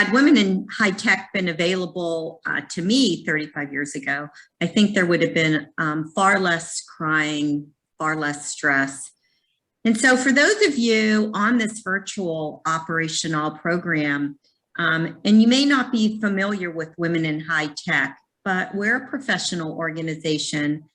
had women in high tech been available to me 35 years ago, I think there would have been far less crying, far less stress. And so for those of you on this virtual Operation All program, and you may not be familiar with Women in High Tech, but we're a professional organization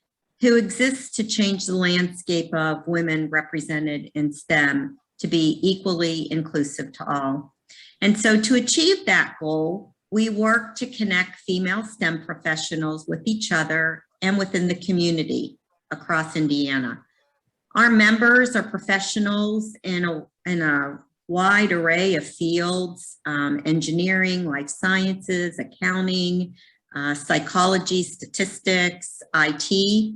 who exists to change the landscape of women represented in STEM to be equally inclusive to all. And so to achieve that goal, we work to connect female STEM professionals with each other and within the community across Indiana. Our members are professionals in a wide array of fields, engineering, life sciences, accounting, psychology, statistics, IT.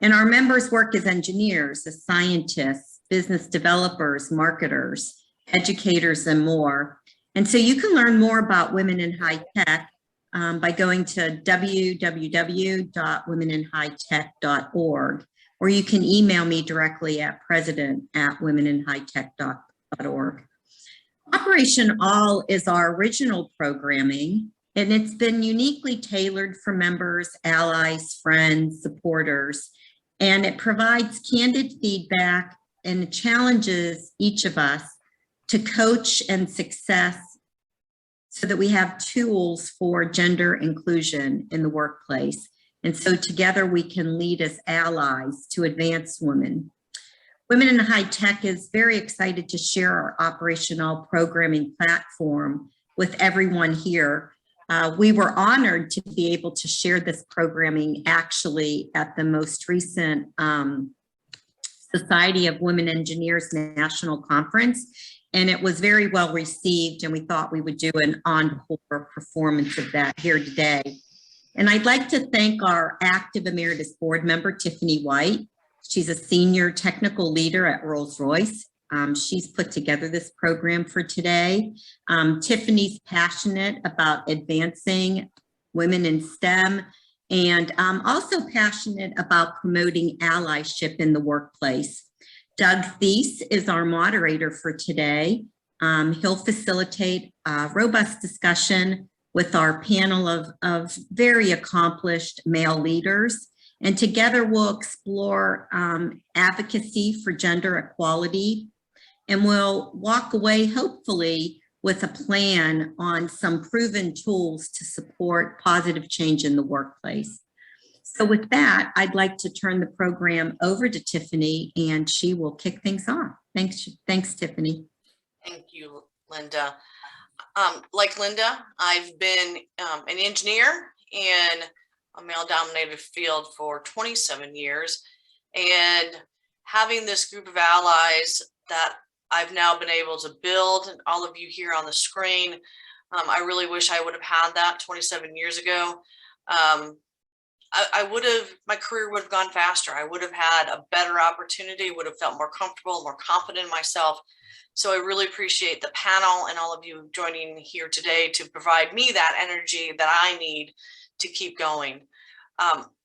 And our members work as engineers, as scientists, business developers, marketers, educators, and more. And so you can learn more about Women in High Tech by going to www.womeninhightech.org, or you can email me directly at president@womeninhightech.org. Operation All is our original programming, and it's been uniquely tailored for members, allies, friends, supporters, and it provides candid feedback and it challenges each of us to coach and success so that we have tools for gender inclusion in the workplace. And so together we can lead as allies to advance women. Women in High Tech is very excited to share our Operation All programming platform with everyone here. We were honored to be able to share this programming actually at the most recent Society of Women Engineers National Conference, and it was very well received, and we thought we would do an encore performance of that here today. And I'd like to thank our active emeritus board member, Tiffany White. She's a senior technical leader at Rolls-Royce. She's put together this program for today. Tiffany's passionate about advancing women in STEM and also passionate about promoting allyship in the workplace. Doug Thies is our moderator for today. He'll facilitate a robust discussion with our panel of very accomplished male leaders. And together we'll explore advocacy for gender equality, and we'll walk away hopefully with a plan on some proven tools to support positive change in the workplace. So with that, I'd like to turn the program over to Tiffany and she will kick things off. Thanks, Tiffany. Thank you, Linda. Like Linda, I've been an engineer in a male-dominated field for 27 years, and having this group of allies that I've now been able to build, and all of you here on the screen, I really wish I would have had that 27 years ago. My career would have gone faster. I would have had a better opportunity, would have felt more comfortable, more confident in myself. So I really appreciate the panel and all of you joining here today to provide me that energy that I need to keep going.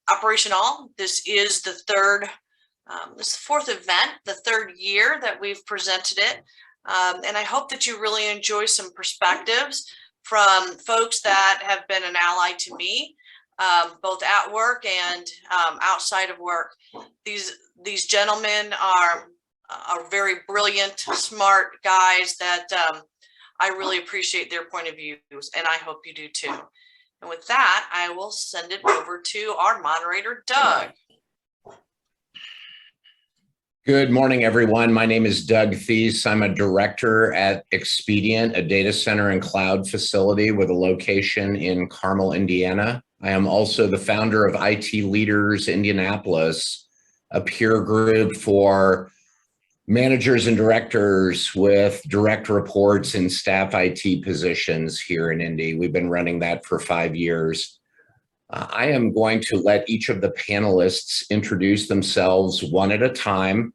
Operation All, this is the fourth event, the third year that we've presented it. And I hope that you really enjoy some perspectives from folks that have been an ally to me, both at work and outside of work. These gentlemen are very brilliant, smart guys that I really appreciate their point of views, and I hope you do too. And with that, I will send it over to our moderator, Doug. Good morning, everyone. My name is Doug Thies. I'm a director at Expedient, a data center and cloud facility with a location in Carmel, Indiana. I am also the founder of IT Leaders Indianapolis, a peer group for managers and directors with direct reports in staff IT positions here in Indy. We've been running that for 5 years. I am going to let each of the panelists introduce themselves one at a time.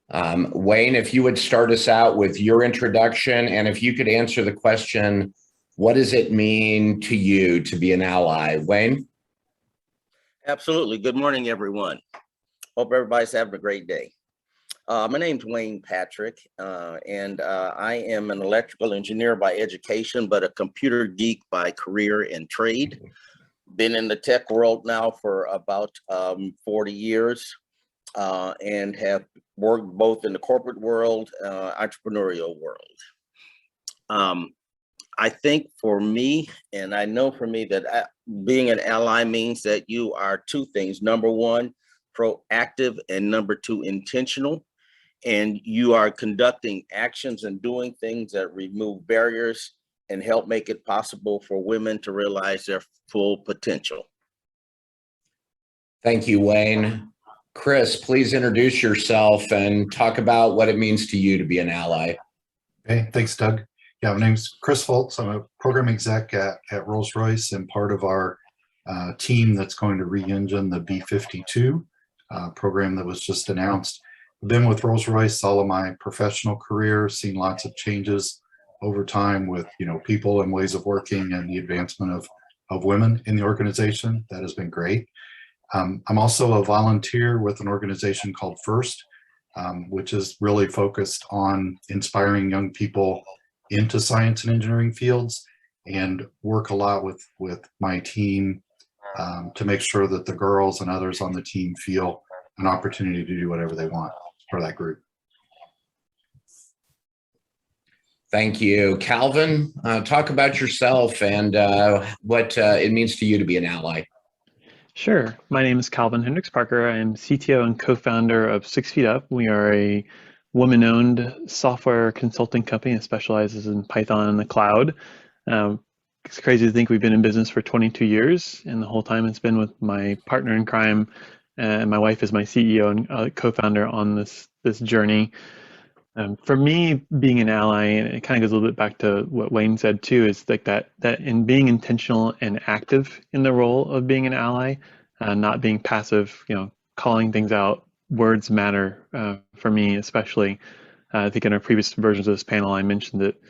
Wayne, if you would start us out with your introduction, and if you could answer the question, what does it mean to you to be an ally? Wayne? Absolutely. Good morning, everyone. Hope everybody's having a great day. My name's Wayne Patrick, and I am an electrical engineer by education, but a computer geek by career and trade. Been in the tech world now for about 40 years and have worked both in the corporate world, entrepreneurial world. I think for me, and I know for me that being an ally means that you are two things. Number one, proactive, and number two, intentional. And you are conducting actions and doing things that remove barriers and help make it possible for women to realize their full potential. Thank you, Wayne. Chris, please introduce yourself and talk about what it means to you to be an ally. Hey, thanks, Doug. Yeah, my name's Chris Foltz. I'm a program exec at Rolls-Royce and part of our team that's going to re-engine the B-52 program that was just announced. I've been with Rolls-Royce all of my professional career, seen lots of changes over time with people and ways of working and the advancement of women in the organization. That has been great. I'm also a volunteer with an organization called FIRST, which is really focused on inspiring young people into science and engineering fields, and work a lot with my team to make sure that the girls and others on the team feel an opportunity to do whatever they want for that group. Thank you. Calvin, talk about yourself and what it means to you to be an ally. Sure. My name is Calvin Hendricks Parker. I am CTO and co-founder of 6 Feet Up. We are a woman-owned software consulting company that specializes in Python and the cloud. It's crazy to think we've been in business for 22 years, and the whole time it's been with my partner in crime, and my wife is my CEO and co-founder on this journey. For me, being an ally, and it kind of goes a little bit back to what Wayne said too, is like that in being intentional and active in the role of being an ally, not being passive, calling things out. Words matter for me, especially. I think in our previous versions of this panel, I mentioned that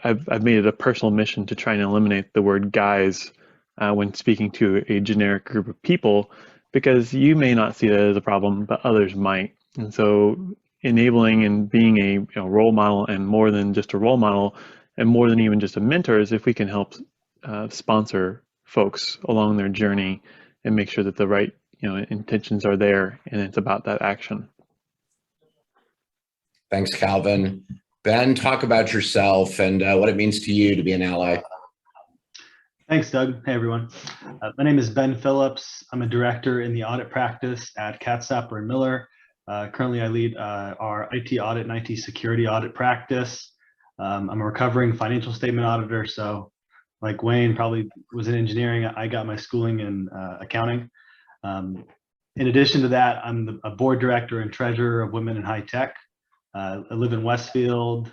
I've made it a personal mission to try and eliminate the word guys when speaking to a generic group of people, because you may not see that as a problem, but others might. And so enabling and being a role model, and more than just a role model, and more than even just a mentor, is if we can help sponsor folks along their journey and make sure that the right intentions are there, and it's about that action. Thanks, Calvin. Ben, talk about yourself and what it means to you to be an ally. Thanks, Doug. Hey, everyone. My name is Ben Phillips. I'm a director in the audit practice at Katz-Sapper & Miller. Currently, I lead our IT audit and IT security audit practice. I'm a recovering financial statement auditor. So like Wayne probably was in engineering, I got my schooling in accounting. In addition to that, I'm a board director and treasurer of Women in High Tech. I live in Westfield,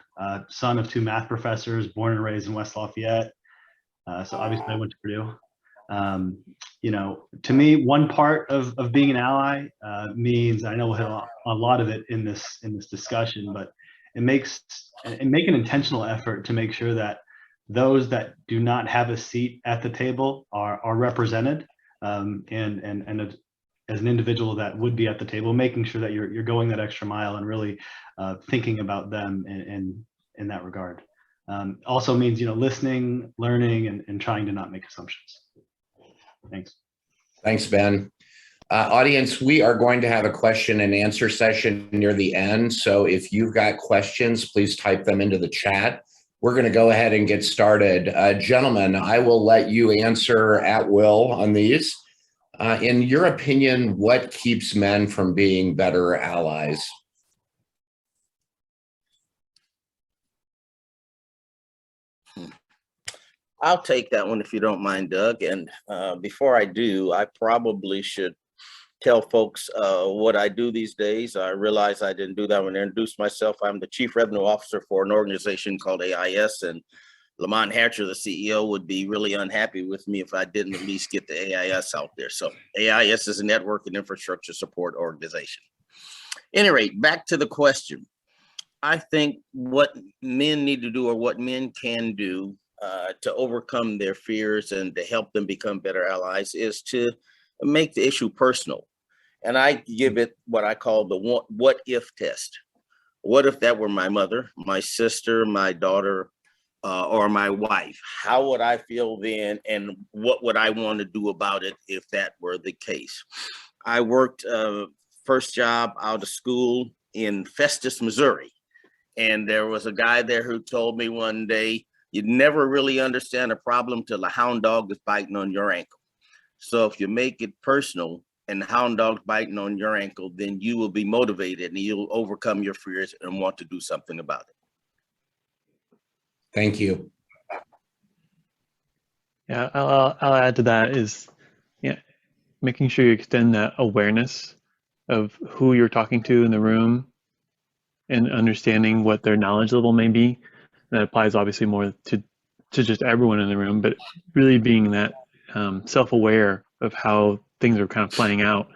son of two math professors, born and raised in West Lafayette. So obviously I went to Purdue. To me, one part of being an ally means, I know we'll hit a lot of it in this discussion, but make an intentional effort to make sure that those that do not have a seat at the table are represented, and as an individual that would be at the table, making sure that you're going that extra mile and really thinking about them in that regard. Also means listening, learning, and trying to not make assumptions. Thanks. Thanks, Ben. Audience, we are going to have a question and answer session near the end. So if you've got questions, please type them into the chat. We're going to go ahead and get started. Gentlemen, I will let you answer at will on these. In your opinion, what keeps men from being better allies? I'll take that one if you don't mind, Doug. And before I do, I probably should tell folks what I do these days. I realize I didn't do that when I introduced myself. I'm the Chief Revenue Officer for an organization called AIS, and Lamont Hatcher, the CEO, would be really unhappy with me if I didn't at least get the AIS out there. So AIS is a network and infrastructure support organization. At any rate, back to the question. I think what men need to do, or what men can do to overcome their fears and to help them become better allies, is to make the issue personal. And I give it what I call the what if test. What if that were my mother, my sister, my daughter, or my wife? How would I feel then? And what would I want to do about it if that were the case? I worked first job out of school in Festus, Missouri. And there was a guy there who told me one day, you'd never really understand a problem till a hound dog is biting on your ankle. So if you make it personal and the hound dog's biting on your ankle, then you will be motivated and you'll overcome your fears and want to do something about it. Thank you. Yeah, I'll add to that is, yeah, making sure you extend that awareness of who you're talking to in the room and understanding what their knowledge level may be. That applies obviously more to just everyone in the room, but really being that self-aware of how things are kind of playing out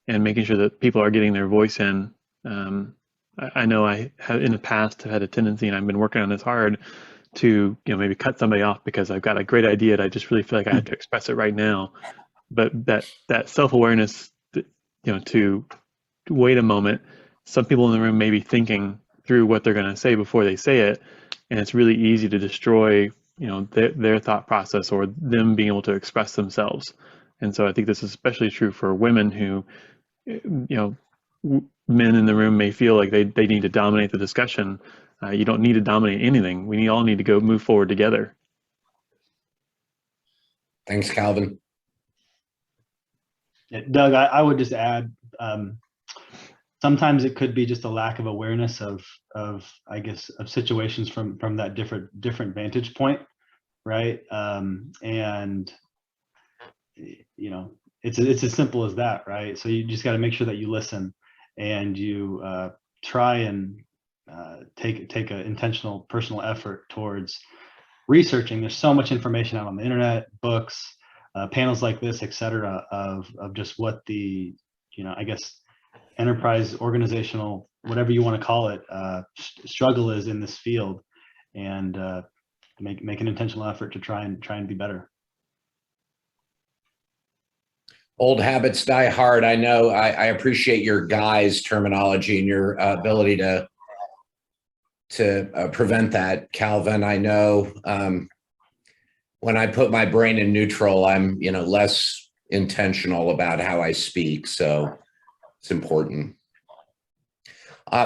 and making sure that people are getting their voice in. I know I have in the past have had a tendency, and I've been working on this hard, to maybe cut somebody off because I've got a great idea and I just really feel like I have to express it right now. But that self-awareness, to wait a moment. Some people in the room may be thinking through what they're going to say before they say it, and it's really easy to destroy their thought process or them being able to express themselves. And so I think this is especially true for women who, men in the room may feel like they need to dominate the discussion. You don't need to dominate anything. We all need to go move forward together. Thanks, Calvin. Yeah, Doug, I would just add, sometimes it could be just a lack of awareness of situations from that different vantage point, right? And it's as simple as that, right? So you just got to make sure that you listen and you try and take an intentional personal effort towards researching. There's so much information out on the internet, books, panels like this, et cetera, of just what the, enterprise, organizational, whatever you want to call it, struggle is in this field, and make an intentional effort to try and be better. Old habits die hard. I know. I appreciate your guys' terminology and your ability to prevent that, Calvin. I know when I put my brain in neutral, I'm less intentional about how I speak. So it's important.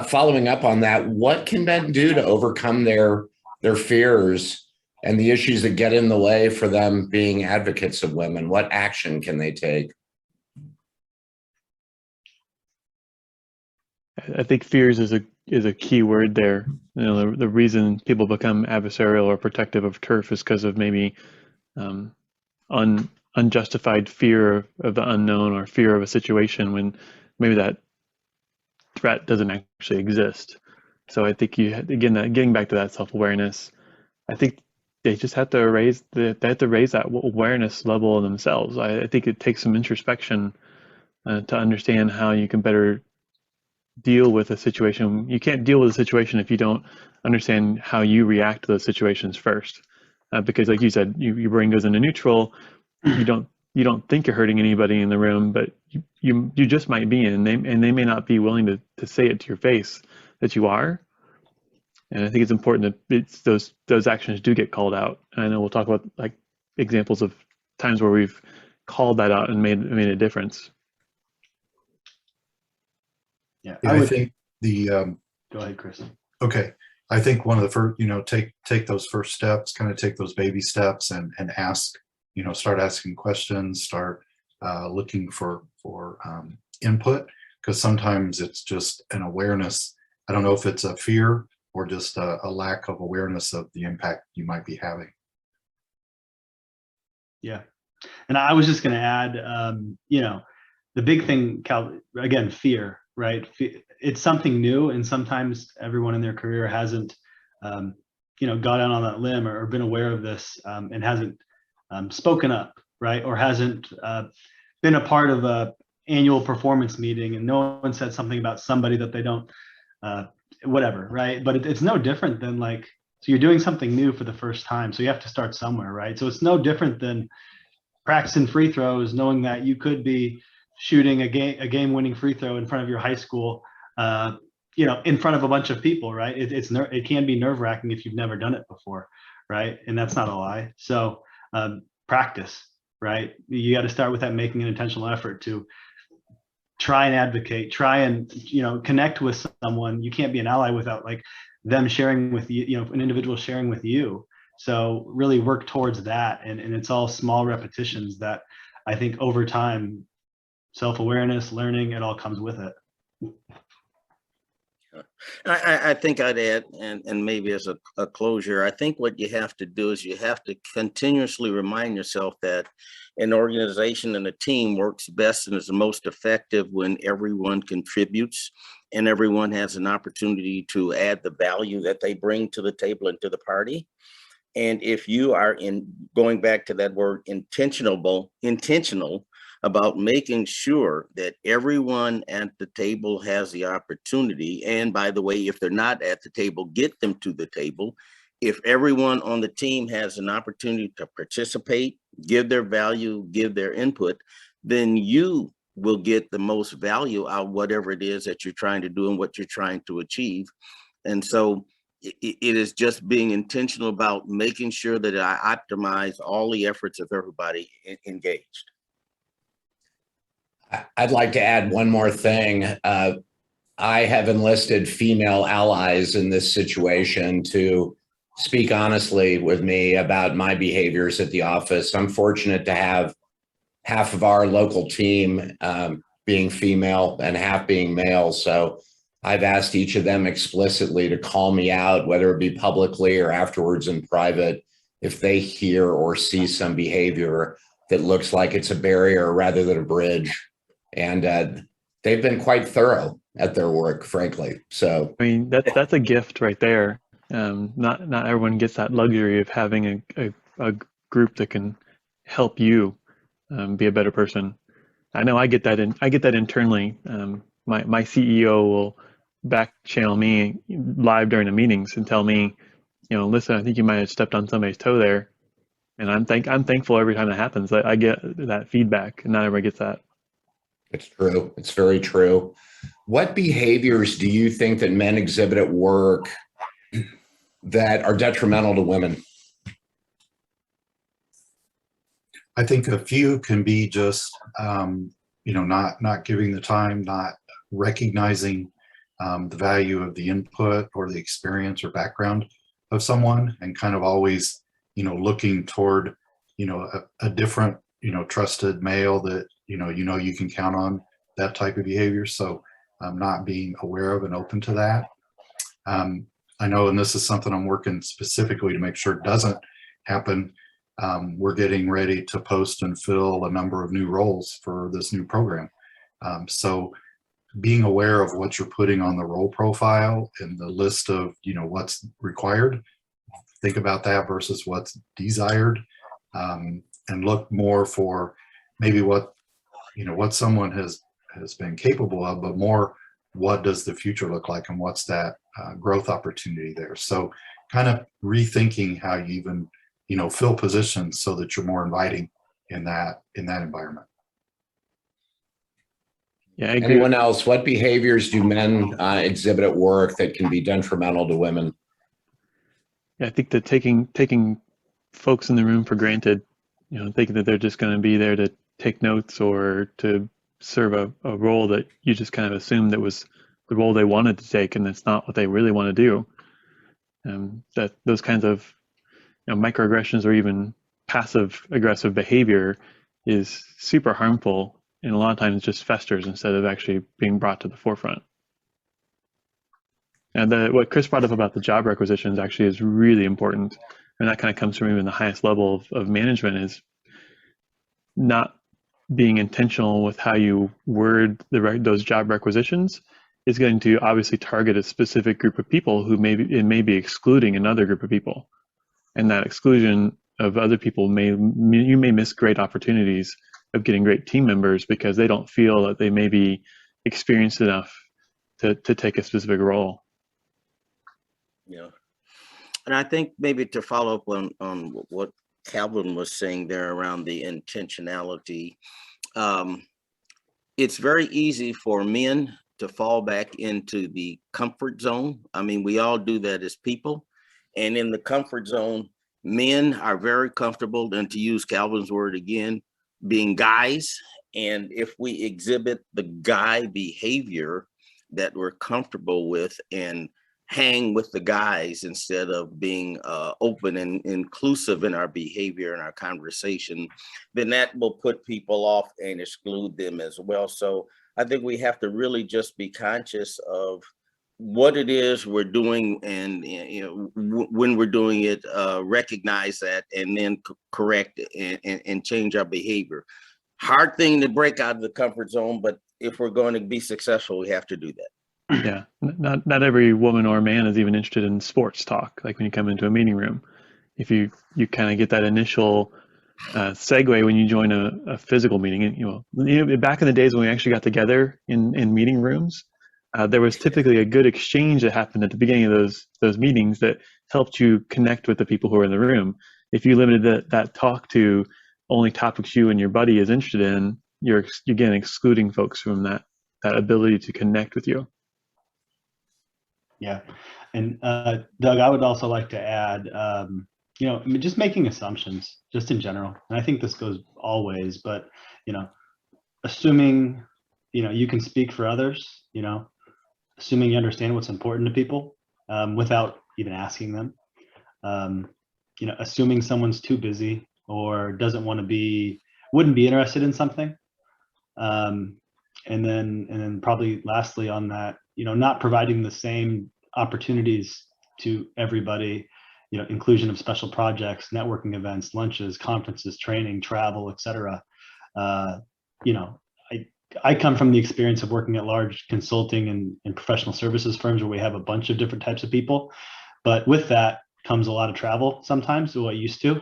Following up on that, what can men do to overcome their fears and the issues that get in the way for them being advocates of women? What action can they take? I think fears is a key word there. The reason people become adversarial or protective of turf is because of maybe unjustified fear of the unknown or fear of a situation when maybe that threat doesn't actually exist. So I think getting back to that self-awareness, I think they just have to raise that awareness level in themselves. I think it takes some introspection to understand how you can better deal with a situation. You can't deal with a situation if you don't understand how you react to those situations first, because like you said, your brain goes into neutral. You don't think you're hurting anybody in the room, but you just might be, and they may not be willing to say it to your face that you are. And I think it's important that those actions do get called out. And I know we'll talk about like examples of times where we've called that out and made a difference. Yeah, I think go ahead, Chris. Okay. I think one of the first, take those first steps, kind of take those baby steps and ask, start asking questions, start looking for input, because sometimes it's just an awareness. I don't know if it's a fear or just a lack of awareness of the impact you might be having. Yeah. And I was just going to add, the big thing, Cal, again, fear, right? It's something new, and sometimes everyone in their career hasn't, got out on that limb or been aware of this and hasn't spoken up, right? Or hasn't been a part of a annual performance meeting and no one said something about somebody that they don't, whatever, right? But it's no different than so you're doing something new for the first time. So you have to start somewhere, right? So it's no different than practicing free throws, knowing that you could be shooting a game-winning free throw in front of your high school, in front of a bunch of people, right? It can be nerve-wracking if you've never done it before, right? And that's not a lie. So practice, right? You got to start with that, making an intentional effort to try and advocate, try and connect with someone. You can't be an ally without like them sharing with you, an individual sharing with you. So really work towards that, and it's all small repetitions that I think over time, self-awareness, learning, it all comes with it. I think I'd add, and maybe as a closure, I think what you have to do is you have to continuously remind yourself that an organization and a team works best and is the most effective when everyone contributes and everyone has an opportunity to add the value that they bring to the table and to the party. And if you are going back to that word intentional about making sure that everyone at the table has the opportunity. And by the way, if they're not at the table, get them to the table. If everyone on the team has an opportunity to participate, give their value, give their input, then you will get the most value out of whatever it is that you're trying to do and what you're trying to achieve. And so it is just being intentional about making sure that I optimize all the efforts of everybody engaged. I'd like to add one more thing. I have enlisted female allies in this situation to speak honestly with me about my behaviors at the office. I'm fortunate to have half of our local team being female and half being male. So I've asked each of them explicitly to call me out, whether it be publicly or afterwards in private, if they hear or see some behavior that looks like it's a barrier rather than a bridge. And they've been quite thorough at their work, frankly. So I mean, that's a gift right there. Not everyone gets that luxury of having a group that can help you be a better person. I know I get that internally. My CEO will back channel me live during the meetings and tell me, listen, I think you might have stepped on somebody's toe there. And I'm thankful every time that happens. I get that feedback, and not everybody gets that. it's true. It's very true. What behaviors do you think that men exhibit at work that are detrimental to women? I think a few can be just, not giving the time, not recognizing the value of the input or the experience or background of someone, and kind of always, looking toward, a different, trusted male that, you can count on, that type of behavior. So not being aware of and open to that. I know, and this is something I'm working specifically to make sure it doesn't happen. We're getting ready to post and fill a number of new roles for this new program. So being aware of what you're putting on the role profile and the list of, what's required, think about that versus what's desired, and look more for maybe what someone has been capable of, but more what does the future look like and what's that growth opportunity there. So kind of rethinking how you even fill positions so that you're more inviting in that environment. Yeah, I agree. Anyone else? What behaviors do men exhibit at work that can be detrimental to women? Yeah, I think that taking folks in the room for granted, thinking that they're just going to be there to take notes or to serve a role that you just kind of assumed that was the role they wanted to take, and that's not what they really want to do. That those kinds of microaggressions or even passive aggressive behavior is super harmful, and a lot of times just festers instead of actually being brought to the forefront. And what Chris brought up about the job requisitions actually is really important, and that kind of comes from even the highest level of management, is not being intentional with how you word those job requisitions is going to obviously target a specific group of people who may be excluding another group of people. And that exclusion of other people you may miss great opportunities of getting great team members because they don't feel that they may be experienced enough to take a specific role. Yeah. And I think maybe to follow up on what Calvin was saying there around the intentionality, it's very easy for men to fall back into the comfort zone. I mean, we all do that as people. And in the comfort zone, men are very comfortable, and to use Calvin's word again, being guys. And if we exhibit the guy behavior that we're comfortable with and hang with the guys instead of being open and inclusive in our behavior and our conversation, then that will put people off and exclude them as well. So I think we have to really just be conscious of what it is we're doing, and when we're doing it, recognize that, and then correct and change our behavior. Hard thing to break out of the comfort zone, but if we're going to be successful, we have to do that. Yeah, not every woman or man is even interested in sports talk. Like when you come into a meeting room, if you kind of get that initial segue when you join a physical meeting, and back in the days when we actually got together in meeting rooms, there was typically a good exchange that happened at the beginning of those meetings that helped you connect with the people who are in the room. If you limited that talk to only topics you and your buddy is interested in, you're again excluding folks from that ability to connect with you. Yeah. And Doug, I would also like to add, just making assumptions just in general. And I think this goes always, but, assuming, you can speak for others, assuming you understand what's important to people without even asking them, assuming someone's too busy or wouldn't be interested in something. And then probably lastly on that, not providing the same opportunities to everybody, inclusion of special projects, networking events, lunches, conferences, training, travel, etc. I come from the experience of working at large consulting and professional services firms where we have a bunch of different types of people, but with that comes a lot of travel sometimes, what I used to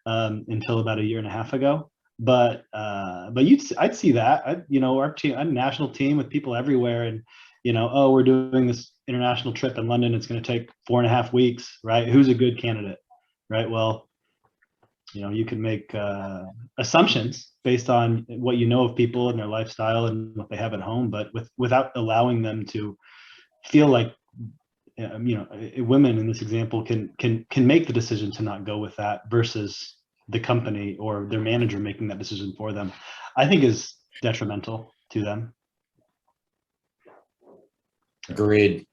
until about 1.5 years ago. But I'd see that, our team, a national team with people everywhere, and we're doing this international trip in London. It's going to take 4.5 weeks, right? Who's a good candidate, right? Well, you can make assumptions based on what you know of people and their lifestyle and what they have at home, but without allowing them to feel like, women in this example can make the decision to not go with that versus the company or their manager making that decision for them, I think is detrimental to them. Agreed.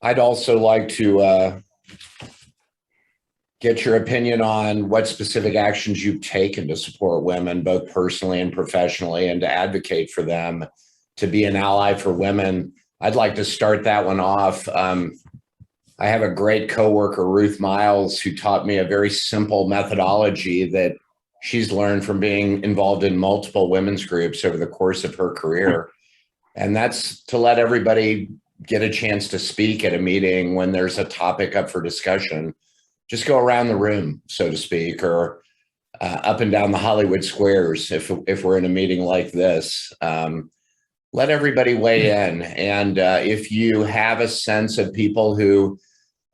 I'd also like to get your opinion on what specific actions you've taken to support women, both personally and professionally, and to advocate for them, to be an ally for women. I'd like to start that one off. I have a great coworker, Ruth Miles, who taught me a very simple methodology that she's learned from being involved in multiple women's groups over the course of her career. And that's to let everybody get a chance to speak at a meeting when there's a topic up for discussion. Just go around the room, so to speak, or up and down the Hollywood squares if we're in a meeting like this. Let everybody weigh in. And if you have a sense of people who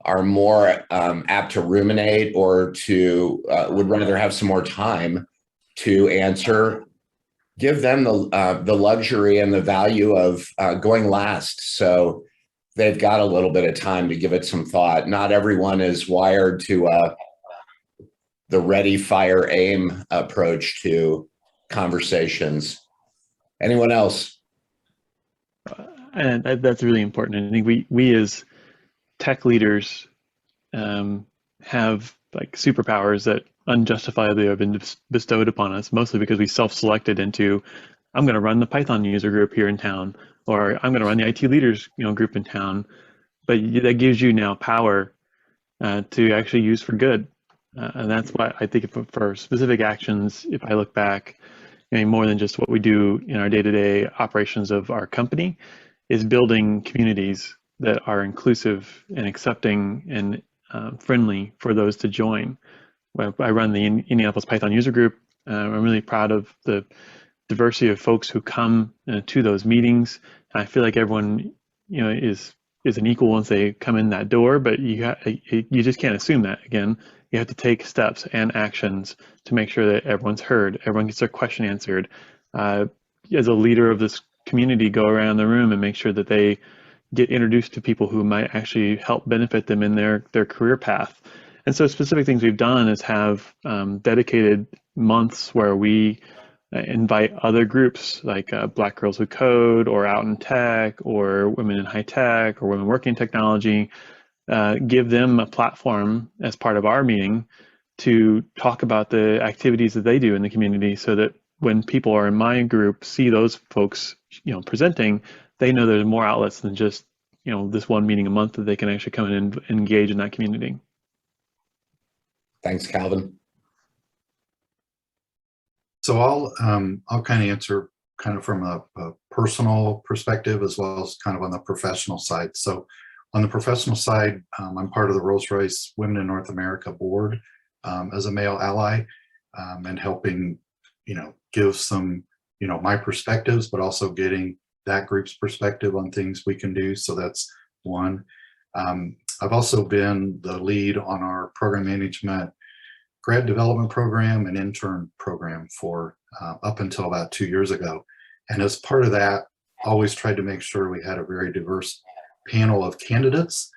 are more apt to ruminate or to would rather have some more time to answer, give them the luxury and the value of going last. So they've got a little bit of time to give it some thought. Not everyone is wired to the ready, fire, aim approach to conversations. Anyone else? And that's really important. I think we as tech leaders have like superpowers that unjustifiably have been bestowed upon us, mostly because we self-selected into, I'm going to run the Python user group here in town, or I'm going to run the IT leaders group in town. But that gives you now power to actually use for good. And that's why I think for specific actions, if I look back, more than just what we do in our day-to-day operations of our company, is building communities that are inclusive and accepting and friendly for those to join. I run the Indianapolis Python user group. I'm really proud of the diversity of folks who come to those meetings. I feel like everyone, is an equal once they come in that door, but you just can't assume that. Again, you have to take steps and actions to make sure that everyone's heard, everyone gets their question answered. as a leader of this community, go around the room and make sure that they get introduced to people who might actually help benefit them in their career path. And so specific things we've done is have dedicated months where we invite other groups like Black Girls Who Code, or Out in Tech, or Women in High Tech, or Women Working in Technology, give them a platform as part of our meeting to talk about the activities that they do in the community, so that when people are in my group see those folks, presenting, they know there's more outlets than just, this one meeting a month that they can actually come in and engage in that community. Thanks, Calvin. So I'll kind of answer kind of from a personal perspective as well as kind of on the professional side. So on the professional side, I'm part of the Rolls-Royce Women in North America board as a male ally, and helping, give some, my perspectives, but also getting that group's perspective on things we can do. So that's one. I've also been the lead on our program management grad development program and intern program for up until about 2 years ago. And as part of that, always tried to make sure we had a very diverse panel of candidates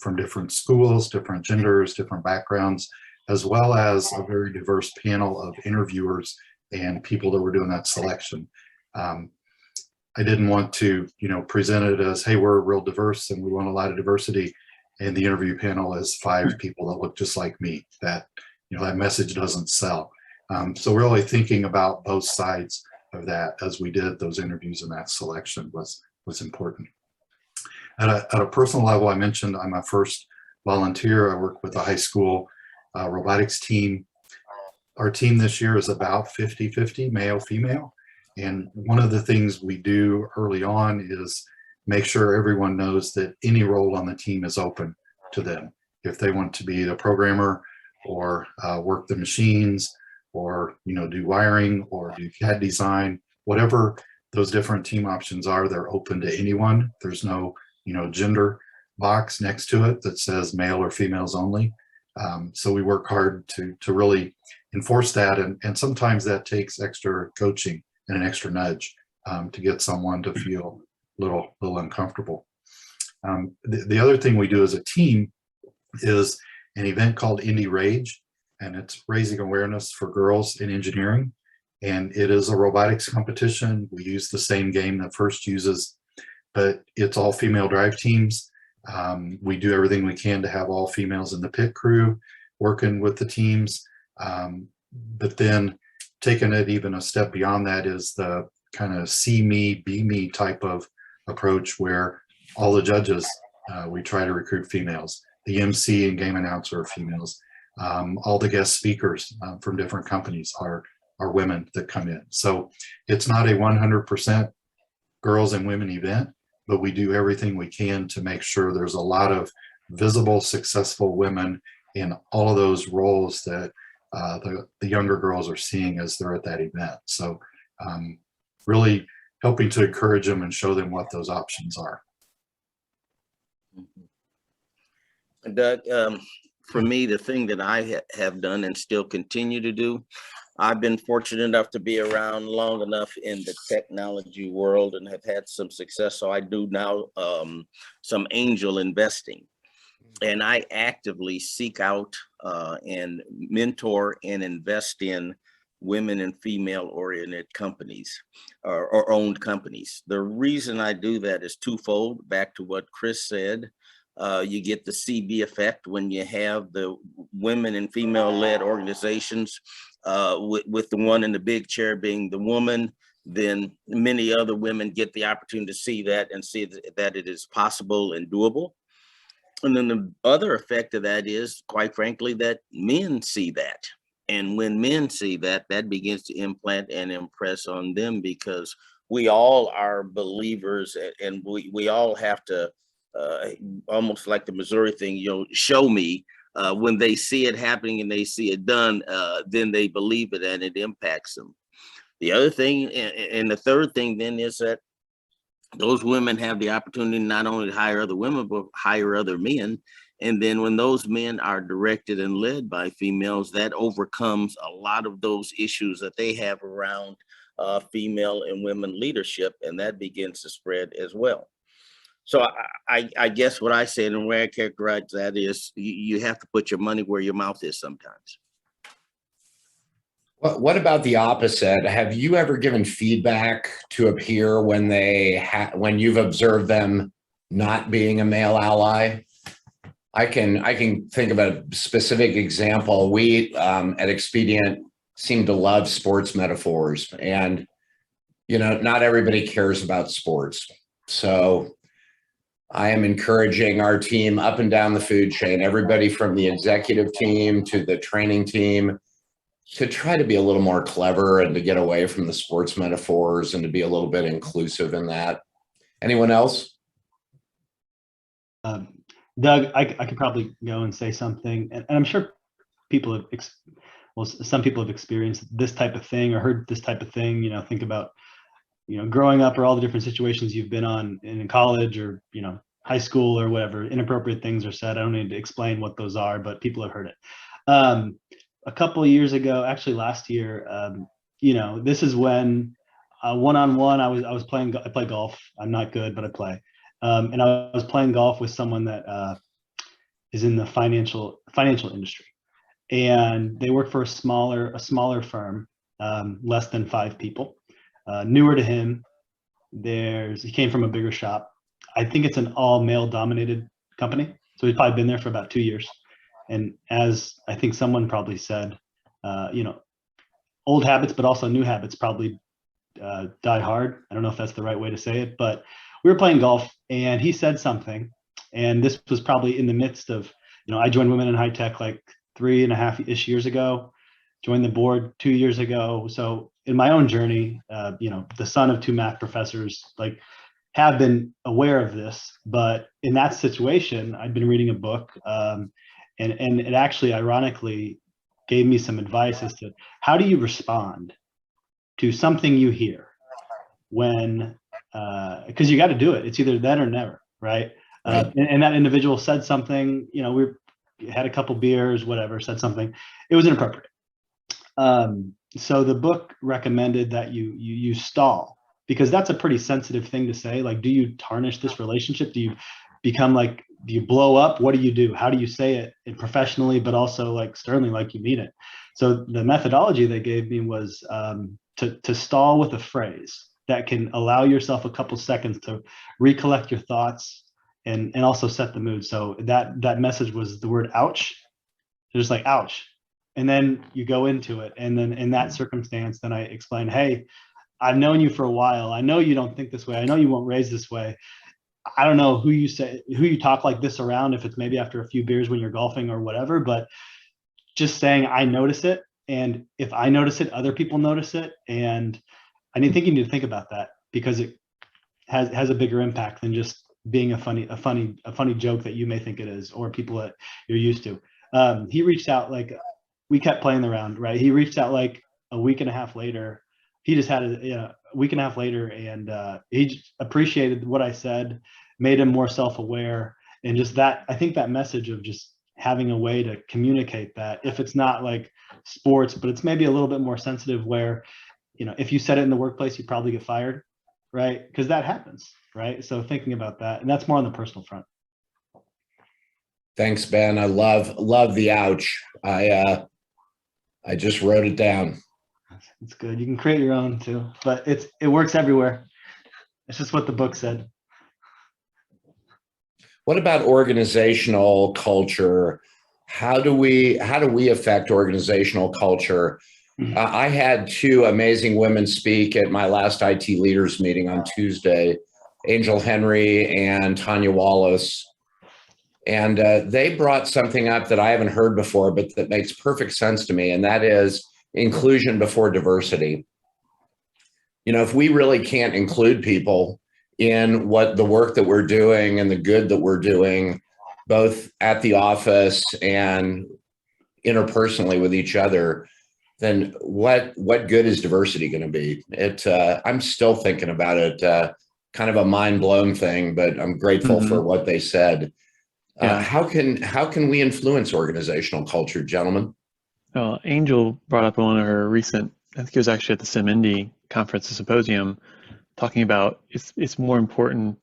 from different schools, different genders, different backgrounds, as well as a very diverse panel of interviewers and people that were doing that selection. I didn't want to, present it as, hey, we're real diverse and we want a lot of diversity, and the interview panel is 5 people that look just like me. That, that message doesn't sell. So really thinking about both sides of that as we did those interviews, and that selection was important. At a personal level, I mentioned I'm a first volunteer. I work with a high school robotics team. Our team this year is about 50-50 male, female. And one of the things we do early on is make sure everyone knows that any role on the team is open to them. If they want to be the programmer, or work the machines, or do wiring, or do CAD design, whatever those different team options are, they're open to anyone. There's no gender box next to it that says male or females only. So we work hard to really enforce that, and sometimes that takes extra coaching and an extra nudge to get someone to feel a little uncomfortable. The other thing we do as a team is an event called Indie Rage, and it's raising awareness for girls in engineering. And it is a robotics competition. We use the same game that FIRST uses, but it's all female drive teams. We do everything we can to have all females in the pit crew working with the teams. But then taking it even a step beyond that is the kind of see me, be me type of approach, where all the judges, we try to recruit females. The MC and game announcer are females. All the guest speakers from different companies are women that come in. So it's not a 100% girls and women event, but we do everything we can to make sure there's a lot of visible, successful women in all of those roles that the younger girls are seeing as they're at that event. So really helping to encourage them and show them what those options are. Doug, for me, the thing that I have done and still continue to do, I've been fortunate enough to be around long enough in the technology world and have had some success. So I do now some angel investing, and I actively seek out and mentor and invest in women and female oriented companies or owned companies. The reason I do that is twofold. Back to what Chris said. You get the CB effect when you have the women and female-led organizations, with the one in the big chair being the woman. Then many other women get the opportunity to see that and see that it is possible and doable. And then the other effect of that is, quite frankly, that men see that. And when men see that, that begins to implant and impress on them, because we all are believers, and we all have to, almost like the Missouri thing, show me. When they see it happening and they see it done, then they believe it and it impacts them. The other thing, and the third thing then, is that those women have the opportunity not only to hire other women, but hire other men. And then when those men are directed and led by females, that overcomes a lot of those issues that they have around female and women leadership, and that begins to spread as well. So I guess what I said and where I characterize that is you have to put your money where your mouth is sometimes. What about the opposite? Have you ever given feedback to a peer when when you've observed them not being a male ally? I can think of a specific example. We at Expedient seem to love sports metaphors, and not everybody cares about sports. So I am encouraging our team up and down the food chain, everybody from the executive team to the training team, to try to be a little more clever and to get away from the sports metaphors and to be a little bit inclusive in that. Anyone else? Doug, I could probably go and say something, and I'm sure people have, some people have experienced this type of thing or heard this type of thing. Think about, growing up or all the different situations you've been on in college or, high school or whatever, inappropriate things are said. I don't need to explain what those are, but people have heard it. A couple of years ago, actually last year, this is when one-on-one, I play golf. I'm not good, but I play. And I was playing golf with someone that is in the financial industry, and they work for a smaller firm, less than 5 people, newer to him. He came from a bigger shop. I think it's an all male dominated company. So he's probably been there for about 2 years. And as I think someone probably said, old habits, but also new habits probably die hard. I don't know if that's the right way to say it, but we were playing golf and he said something, and this was probably in the midst of, I joined Women in High Tech like 3.5-ish years ago, joined the board 2 years ago. So in my own journey, the son of 2 math professors, have been aware of this, but in that situation, I'd been reading a book, and it actually ironically gave me some advice as to how do you respond to something you hear when, because you got to do it. It's either then or never, right? And that individual said something, we had a couple beers, whatever, said something. It was inappropriate. So the book recommended that you stall, because that's a pretty sensitive thing to say. Like, do you tarnish this relationship? Do you become do you blow up? What do you do? How do you say it professionally, but also sternly, like you mean it? So the methodology they gave me was to stall with a phrase that can allow yourself a couple seconds to recollect your thoughts and also set the mood. So that message was the word ouch. Just like ouch. And then you go into it. And then in that circumstance, then I explained, hey, I've known you for a while. I know you don't think this way. I know you won't raise this way. I don't know who you talk like this around, if it's maybe after a few beers when you're golfing or whatever, but just saying, I notice it. And if I notice it, other people notice it. And I think you need to think about that, because it has a bigger impact than just being a funny joke that you may think it is, or people that you're used to. He reached out, we kept playing the round, right? He reached out a week and a half later. He just had a week and a half later, and he just appreciated what I said, made him more self-aware, and just that, I think that message of just having a way to communicate that, if it's not sports, but it's maybe a little bit more sensitive, where, if you said it in the workplace, you probably get fired, right? Because that happens, right? So thinking about that, and that's more on the personal front. Thanks, Ben. I love the ouch. I just wrote it down. It's good. You can create your own too, but it works everywhere. It's just what the book said. What about organizational culture? How do we affect organizational culture? I had 2 amazing women speak at my last IT leaders meeting on Tuesday, Angel Henry and Tanya Wallace. And they brought something up that I haven't heard before, but that makes perfect sense to me. And that is inclusion before diversity. If we really can't include people in what the work that we're doing and the good that we're doing, both at the office and interpersonally with each other, then what good is diversity going to be? I'm still thinking about it, kind of a mind-blown thing, but I'm grateful for what they said. How can we influence organizational culture, gentlemen? Well, Angel brought up in one of her recent, I think it was actually at the SimIndy conference, a symposium, talking about it's more important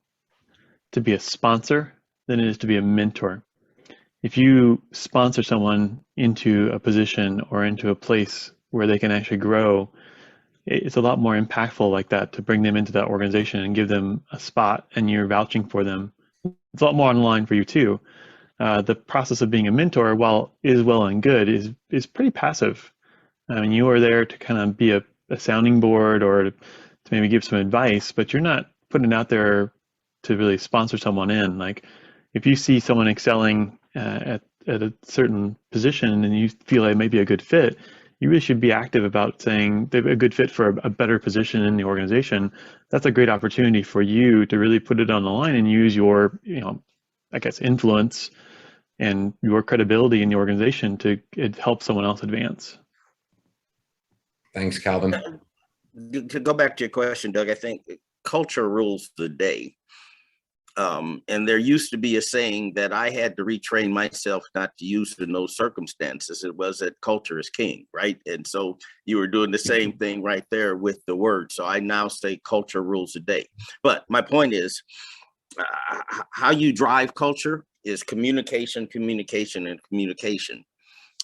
to be a sponsor than it is to be a mentor. If you sponsor someone into a position or into a place where they can actually grow, it's a lot more impactful like that to bring them into that organization and give them a spot and you're vouching for them. It's a lot more on the line for you too. The process of being a mentor, while is well and good, is pretty passive. I mean, you are there to kind of be a sounding board or to maybe give some advice, but you're not putting it out there to really sponsor someone in. Like if you see someone excelling at a certain position and you feel it may be a good fit, you really should be active about saying they're a good fit for a better position in the organization. That's a great opportunity for you to really put it on the line and use your, I guess, influence and your credibility in the organization to help someone else advance. Thanks, Calvin. To go back to your question, Doug, I think culture rules the day. And there used to be a saying that I had to retrain myself not to use in those circumstances. It was that culture is king, right? And so you were doing the same thing right there with the word. So I now say culture rules the day. But my point is, how you drive culture is communication, communication, and communication.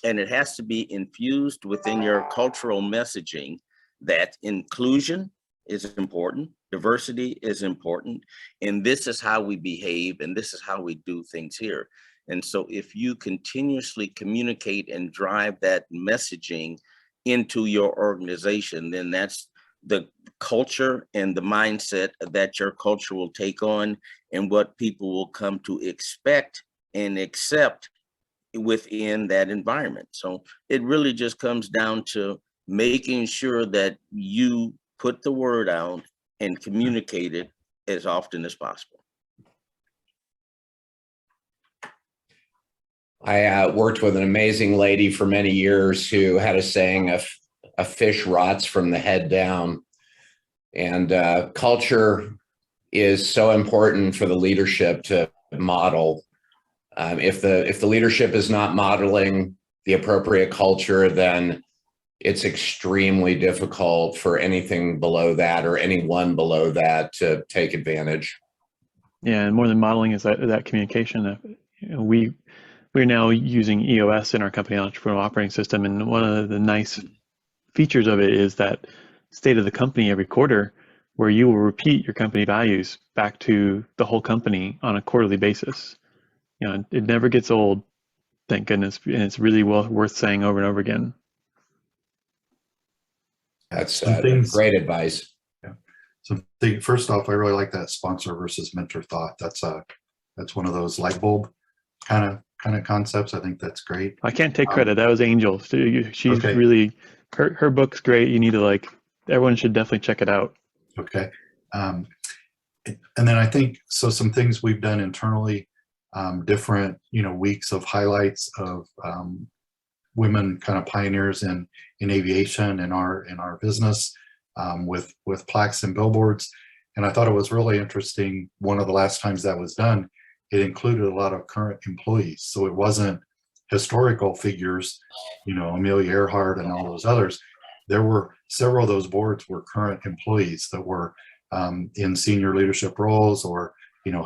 And it has to be infused within your cultural messaging that inclusion is important, diversity is important, and this is how we behave, and this is how we do things here. And so if you continuously communicate and drive that messaging into your organization, then that's the culture and the mindset that your culture will take on and what people will come to expect and accept within that environment. So it really just comes down to making sure that you put the word out and communicate it as often as possible. I worked with an amazing lady for many years who had a saying, a fish rots from the head down. And culture is so important for the leadership to model. If the leadership is not modeling the appropriate culture, then it's extremely difficult for anything below that or anyone below that to take advantage. Yeah, and more than modeling is that communication. We're now using EOS in our company, Entrepreneurial Operating System, and one of the nice features of it is that state of the company every quarter, where you will repeat your company values back to the whole company on a quarterly basis. It never gets old, thank goodness, and it's really worth saying over and over again. That's great advice. Yeah. So first off, I really like that sponsor versus mentor thought. That's one of those light bulb kind of concepts. I think that's great. I can't take credit. That was Angel. She's okay. Really, her book's great. You need to everyone should definitely check it out. Okay. And then I think, so some things we've done internally, different, weeks of highlights of women kind of pioneers in aviation in our business, with plaques and billboards. And I thought it was really interesting. One of the last times that was done, it included a lot of current employees. So it wasn't historical figures, Amelia Earhart and all those others. There were several of those boards were current employees that were in senior leadership roles or,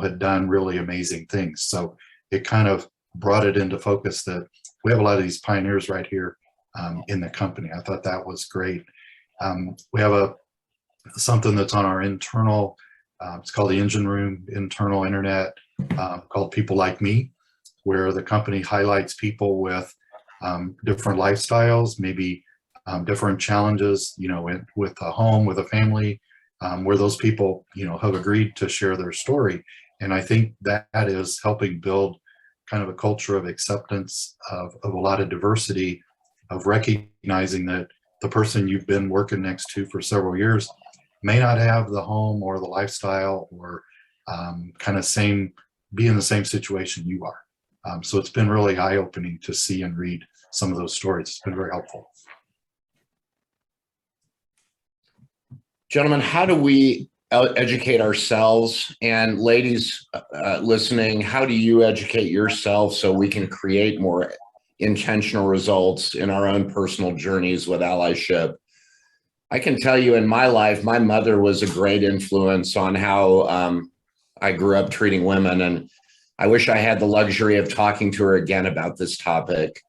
had done really amazing things. So it kind of brought it into focus that we have a lot of these pioneers right here in the company. I thought that was great. We have something that's on our internal, it's called the Engine Room internal internet, called People Like Me, where the company highlights people with different lifestyles, maybe different challenges, with a home, with a family, where those people, have agreed to share their story. And I think that is helping build kind of a culture of acceptance of a lot of diversity, of recognizing that the person you've been working next to for several years may not have the home or the lifestyle or kind of be in the same situation you are. So it's been really eye-opening to see and read some of those stories. It's been very helpful. Gentlemen, how do we educate ourselves? And ladies listening, how do you educate yourself so we can create more intentional results in our own personal journeys with allyship? I can tell you in my life, my mother was a great influence on how I grew up treating women. And I wish I had the luxury of talking to her again about this topic.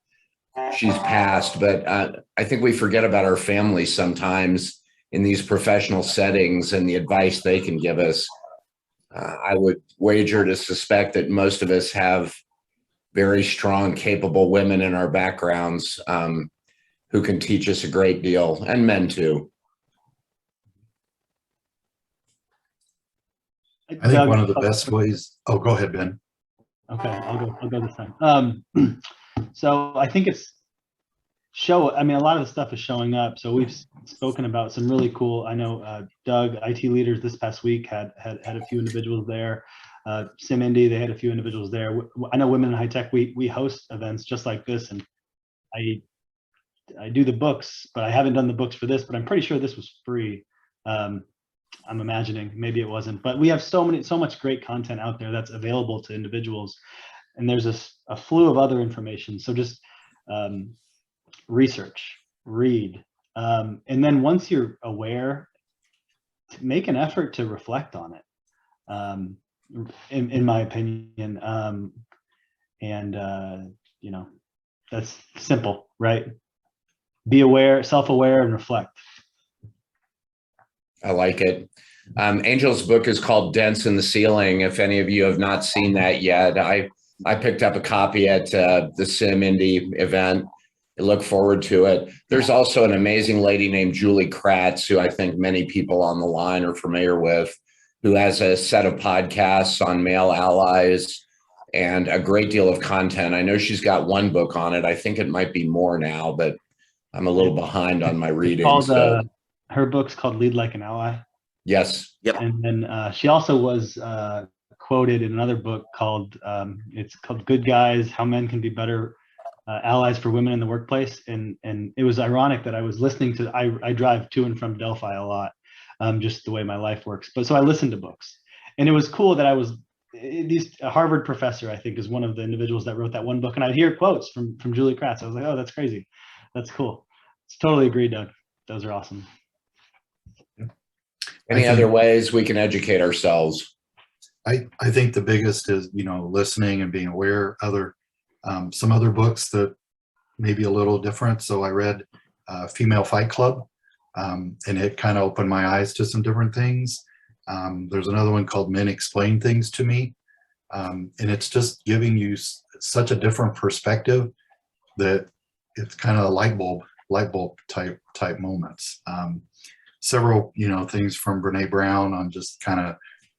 She's passed, but I think we forget about our families sometimes in these professional settings and the advice they can give us. I would wager to suspect that most of us have very strong, capable women in our backgrounds who can teach us a great deal, and men too. I think Doug, one of the best ways, oh, go ahead, Ben. Okay, I'll go this time. So I think I mean, a lot of the stuff is showing up. So we've spoken about some really cool, I know Doug, IT leaders this past week had a few individuals there. SimIndy, they had a few individuals there. I know Women in High Tech, we host events just like this, and I do the books, but I haven't done the books for this, but I'm pretty sure this was free. I'm imagining, maybe it wasn't, but we have so much great content out there that's available to individuals. And there's a slew of other information. So just research, read. And then once you're aware, make an effort to reflect on it, in my opinion. You know, that's simple, right? Be aware, self-aware, and reflect. I like it. Angel's book is called Dents in the Ceiling. If any of you have not seen that yet, I picked up a copy at the SimIndy event. I look forward to it. There's also an amazing lady named Julie Kratz, who I think many people on the line are familiar with, who has a set of podcasts on male allies and a great deal of content. I know she's got one book on it. I think it might be more now, but I'm a little behind on my reading. Her book's called Lead Like an Ally. Yes. Yep. And then she also was quoted in another book called, it's called Good Guys, How Men Can Be Better Allies for Women in the Workplace. And it was ironic that I was listening to, I drive to and from Delphi a lot, just the way my life works. But so I listened to books, and it was cool that a Harvard professor, I think, is one of the individuals that wrote that one book. And I'd hear quotes from Julie Kratz. I was like, oh, that's crazy. That's cool. It's totally agree, Doug. Those are awesome. Any other ways we can educate ourselves? I think the biggest is, listening and being aware. Some other books that may be a little different. So I read Female Fight Club, and it kind of opened my eyes to some different things. There's another one called Men Explain Things to Me. And it's just giving you such a different perspective that it's kind of a light bulb type moments. Several, things from Brene Brown on just kind of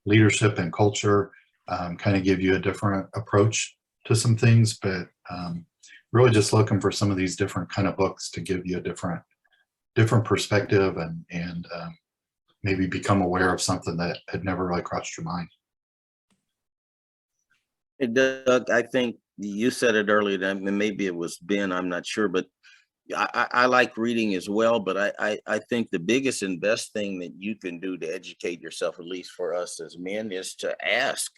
leadership and culture, kind of give you a different approach to some things, but really just looking for some of these different kind of books to give you a different perspective and maybe become aware of something that had never really crossed your mind. Hey, Doug, I think you said it earlier, and maybe it was Ben, I'm not sure, but I like reading as well, but I think the biggest and best thing that you can do to educate yourself, at least for us as men, is to ask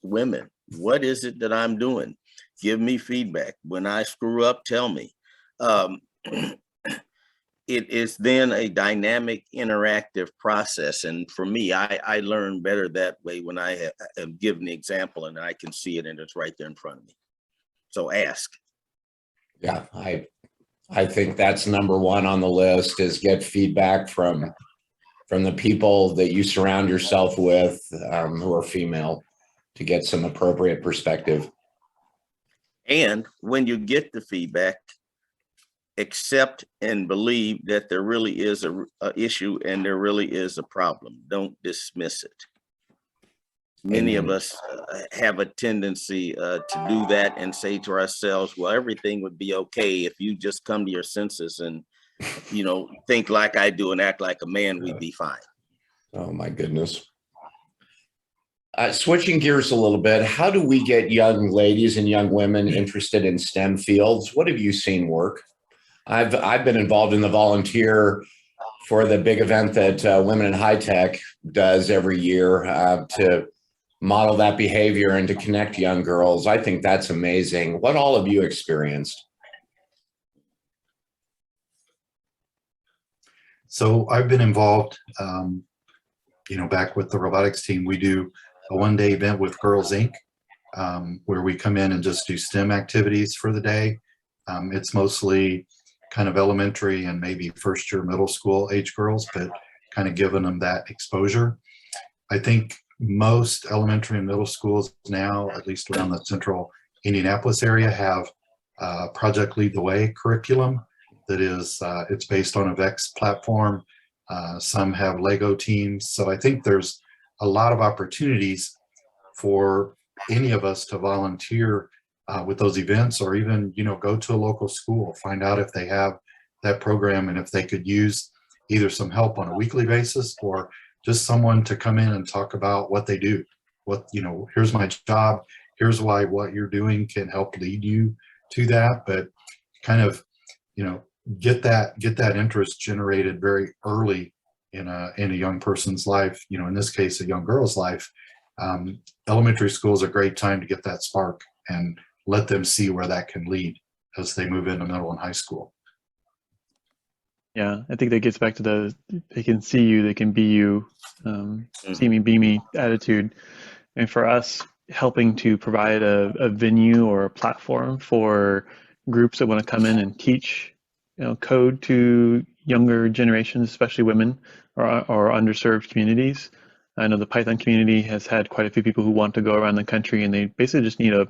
women, what is it that I'm doing? Give me feedback. When I screw up, tell me. It is then a dynamic, interactive process. And for me, I learn better that way when I have given the example and I can see it and it's right there in front of me. So ask. Yeah, I think that's number one on the list, is get feedback from the people that you surround yourself with who are female, to get some appropriate perspective. And when you get the feedback, accept and believe that there really is a issue and there really is a problem. Don't dismiss it. Many of us have a tendency to do that and say to ourselves, well, everything would be okay if you just come to your senses and, think like I do and act like a man, we'd be fine. Oh my goodness. Switching gears a little bit, how do we get young ladies and young women interested in STEM fields? What have you seen work? I've been involved in the volunteer for the big event that Women in High Tech does every year to model that behavior and to connect young girls. I think that's amazing. What all have you experienced? So I've been involved, back with the robotics team. We do a one-day event with Girls Inc., where we come in and just do STEM activities for the day. It's mostly kind of elementary and maybe first year middle school age girls, but kind of giving them that exposure. I think most elementary and middle schools now, at least around the central Indianapolis area, have Project Lead the Way curriculum that is, it's based on a VEX platform. Some have Lego teams. So I think there's a lot of opportunities for any of us to volunteer with those events, or even, go to a local school, find out if they have that program and if they could use either some help on a weekly basis or just someone to come in and talk about what they do. Here's my job, here's why what you're doing can help lead you to that, but kind of, get that interest generated very early in a young person's life, in this case, a young girl's life. Elementary school is a great time to get that spark and let them see where that can lead as they move into middle and high school. Yeah, I think that gets back to they can see you, they can be you, see me, be me attitude. And for us, helping to provide a venue or a platform for groups that want to come in and teach, code to younger generations, especially women or underserved communities. I know the Python community has had quite a few people who want to go around the country, and they basically just need a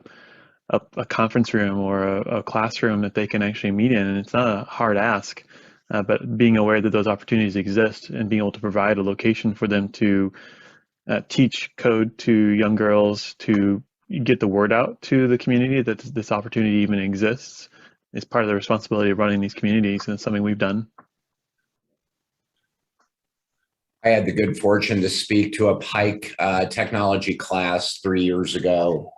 conference room or a classroom that they can actually meet in. And it's not a hard ask, but being aware that those opportunities exist and being able to provide a location for them to teach code to young girls, to get the word out to the community that this opportunity even exists, is part of the responsibility of running these communities, and it's something we've done. I had the good fortune to speak to a Pike technology class 3 years ago.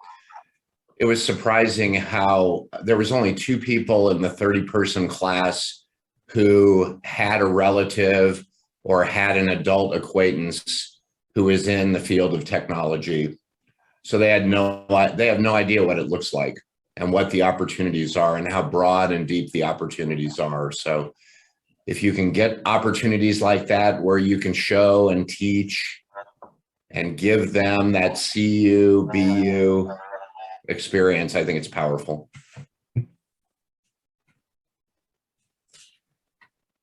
It was surprising how there was only 2 people in the 30-person class who had a relative or had an adult acquaintance who was in the field of technology. So they have no idea what it looks like and what the opportunities are and how broad and deep the opportunities are. So if you can get opportunities like that where you can show and teach and give them that see you, be you experience, I think it's powerful.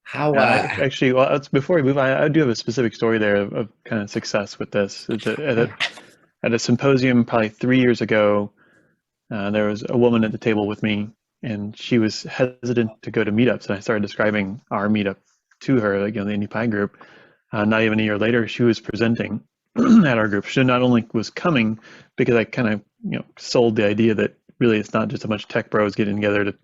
How actually, well, before we move on, I do have a specific story there of kind of success with this. At a symposium probably 3 years ago, there was a woman at the table with me, and she was hesitant to go to meetups, and I started describing our meetup to her, like, the Indie Pie group. Not even a year later, she was presenting at our group. She not only was coming because I kind of sold the idea that really it's not just a bunch of tech bros getting together to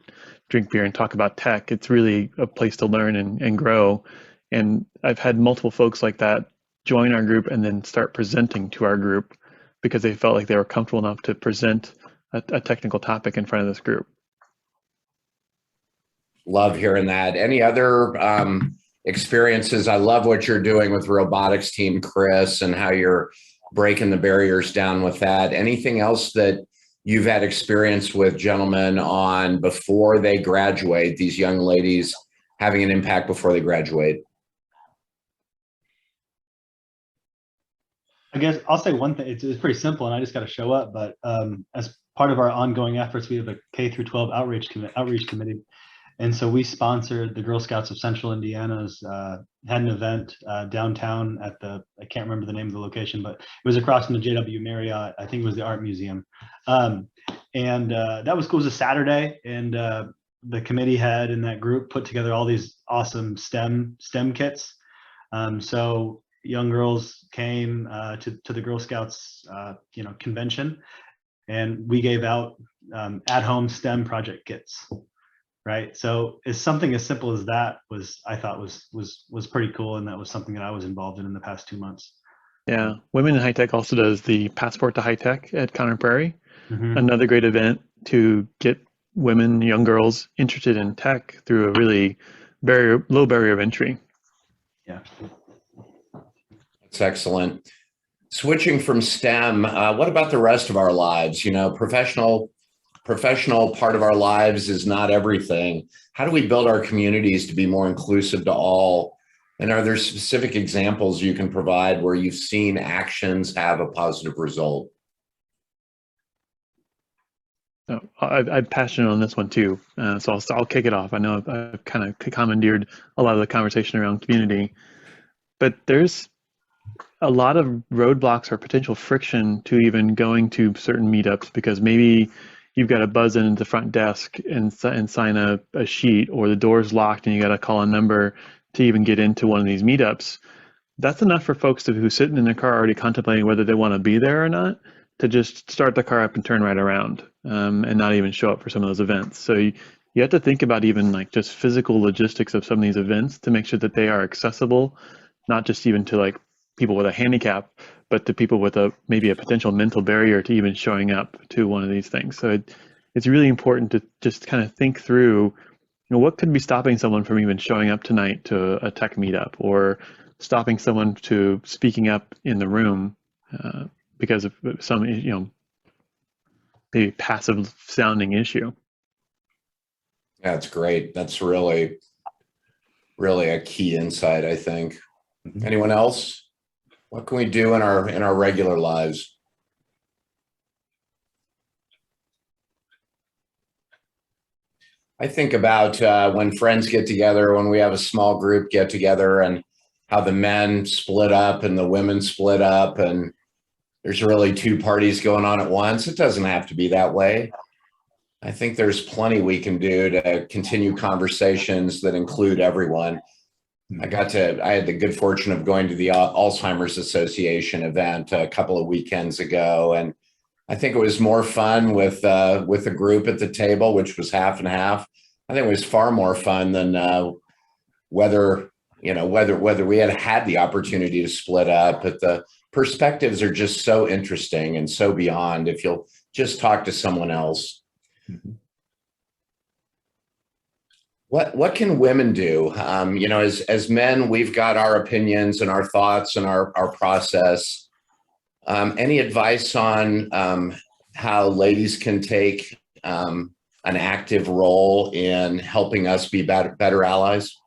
drink beer and talk about tech. It's really a place to learn and grow. And I've had multiple folks like that join our group and then start presenting to our group because they felt like they were comfortable enough to present a technical topic in front of this group. Love hearing that. Any other experiences? I love what you're doing with the robotics team, Chris, and how you're breaking the barriers down with that. Anything else that you've had experience with gentlemen on before they graduate, these young ladies having an impact before they graduate? I guess I'll say one thing. It's pretty simple, and I just got to show up. But as part of our ongoing efforts, we have a K through 12 outreach committee, and so we sponsored the Girl Scouts of Central Indiana's had an event downtown at I can't remember the name of the location, but it was across from the JW Marriott. I think it was the Art Museum, and that was cool. It was a Saturday, and the committee had in that group put together all these awesome STEM kits. So young girls came to the Girl Scouts convention, and we gave out at-home STEM project kits. Right, so it's something as simple as that I thought was pretty cool, and that was something that I was involved in the past 2 months. Yeah, Women in High Tech also does the Passport to High Tech at Conner Prairie. Mm-hmm. Another great event to get women, young girls interested in tech through a really low barrier of entry. Yeah, that's excellent. Switching from STEM, what about the rest of our lives? Professional part of our lives is not everything. How do we build our communities to be more inclusive to all And are there specific examples you can provide where you've seen actions have a positive result? Oh, I'm passionate on this one too, so I'll kick it off. I know I've kind of commandeered a lot of the conversation around community, but there's a lot of roadblocks or potential friction to even going to certain meetups because maybe you've got to buzz in at the front desk and sign a sheet, or the door's locked and you got to call a number to even get into one of these meetups. That's enough for folks who's sitting in their car already contemplating whether they want to be there or not, to just start the car up and turn right around, and not even show up for some of those events. So you have to think about even like just physical logistics of some of these events to make sure that they are accessible, not just even to like people with a handicap, but to people with maybe a potential mental barrier to even showing up to one of these things. So it's really important to just kind of think through, what could be stopping someone from even showing up tonight to a tech meetup, or stopping someone to speaking up in the room because of some, maybe passive sounding issue. Yeah, that's great. That's really, really a key insight, I think. Anyone else? What can we do in our regular lives? I think about when friends get together, when we have a small group get together, and how the men split up and the women split up, and there's really two parties going on at once. It doesn't have to be that way. I think there's plenty we can do to continue conversations that include everyone. I had the good fortune of going to the Alzheimer's Association event a couple of weekends ago, and I think it was more fun with a group at the table, which was half and half. I think it was far more fun than whether we had the opportunity to split up. But the perspectives are just so interesting and so beyond if you'll just talk to someone else. Mm-hmm. What can women do? As men, we've got our opinions and our thoughts and our process. Any advice on how ladies can take an active role in helping us be better allies?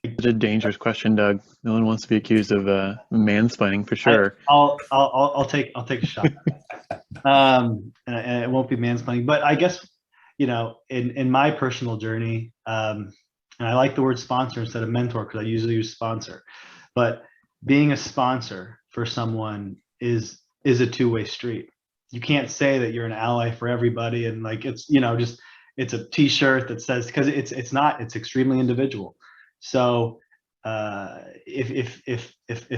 It's a dangerous question, Doug. No one wants to be accused of mansplaining for sure. I'll take a shot. And it won't be mansplaining, but I guess, in my personal journey, and I like the word sponsor instead of mentor because I usually use sponsor, but being a sponsor for someone is a two-way street. You can't say that you're an ally for everybody and like it's it's a t-shirt that says, because it's not, it's extremely individual. So if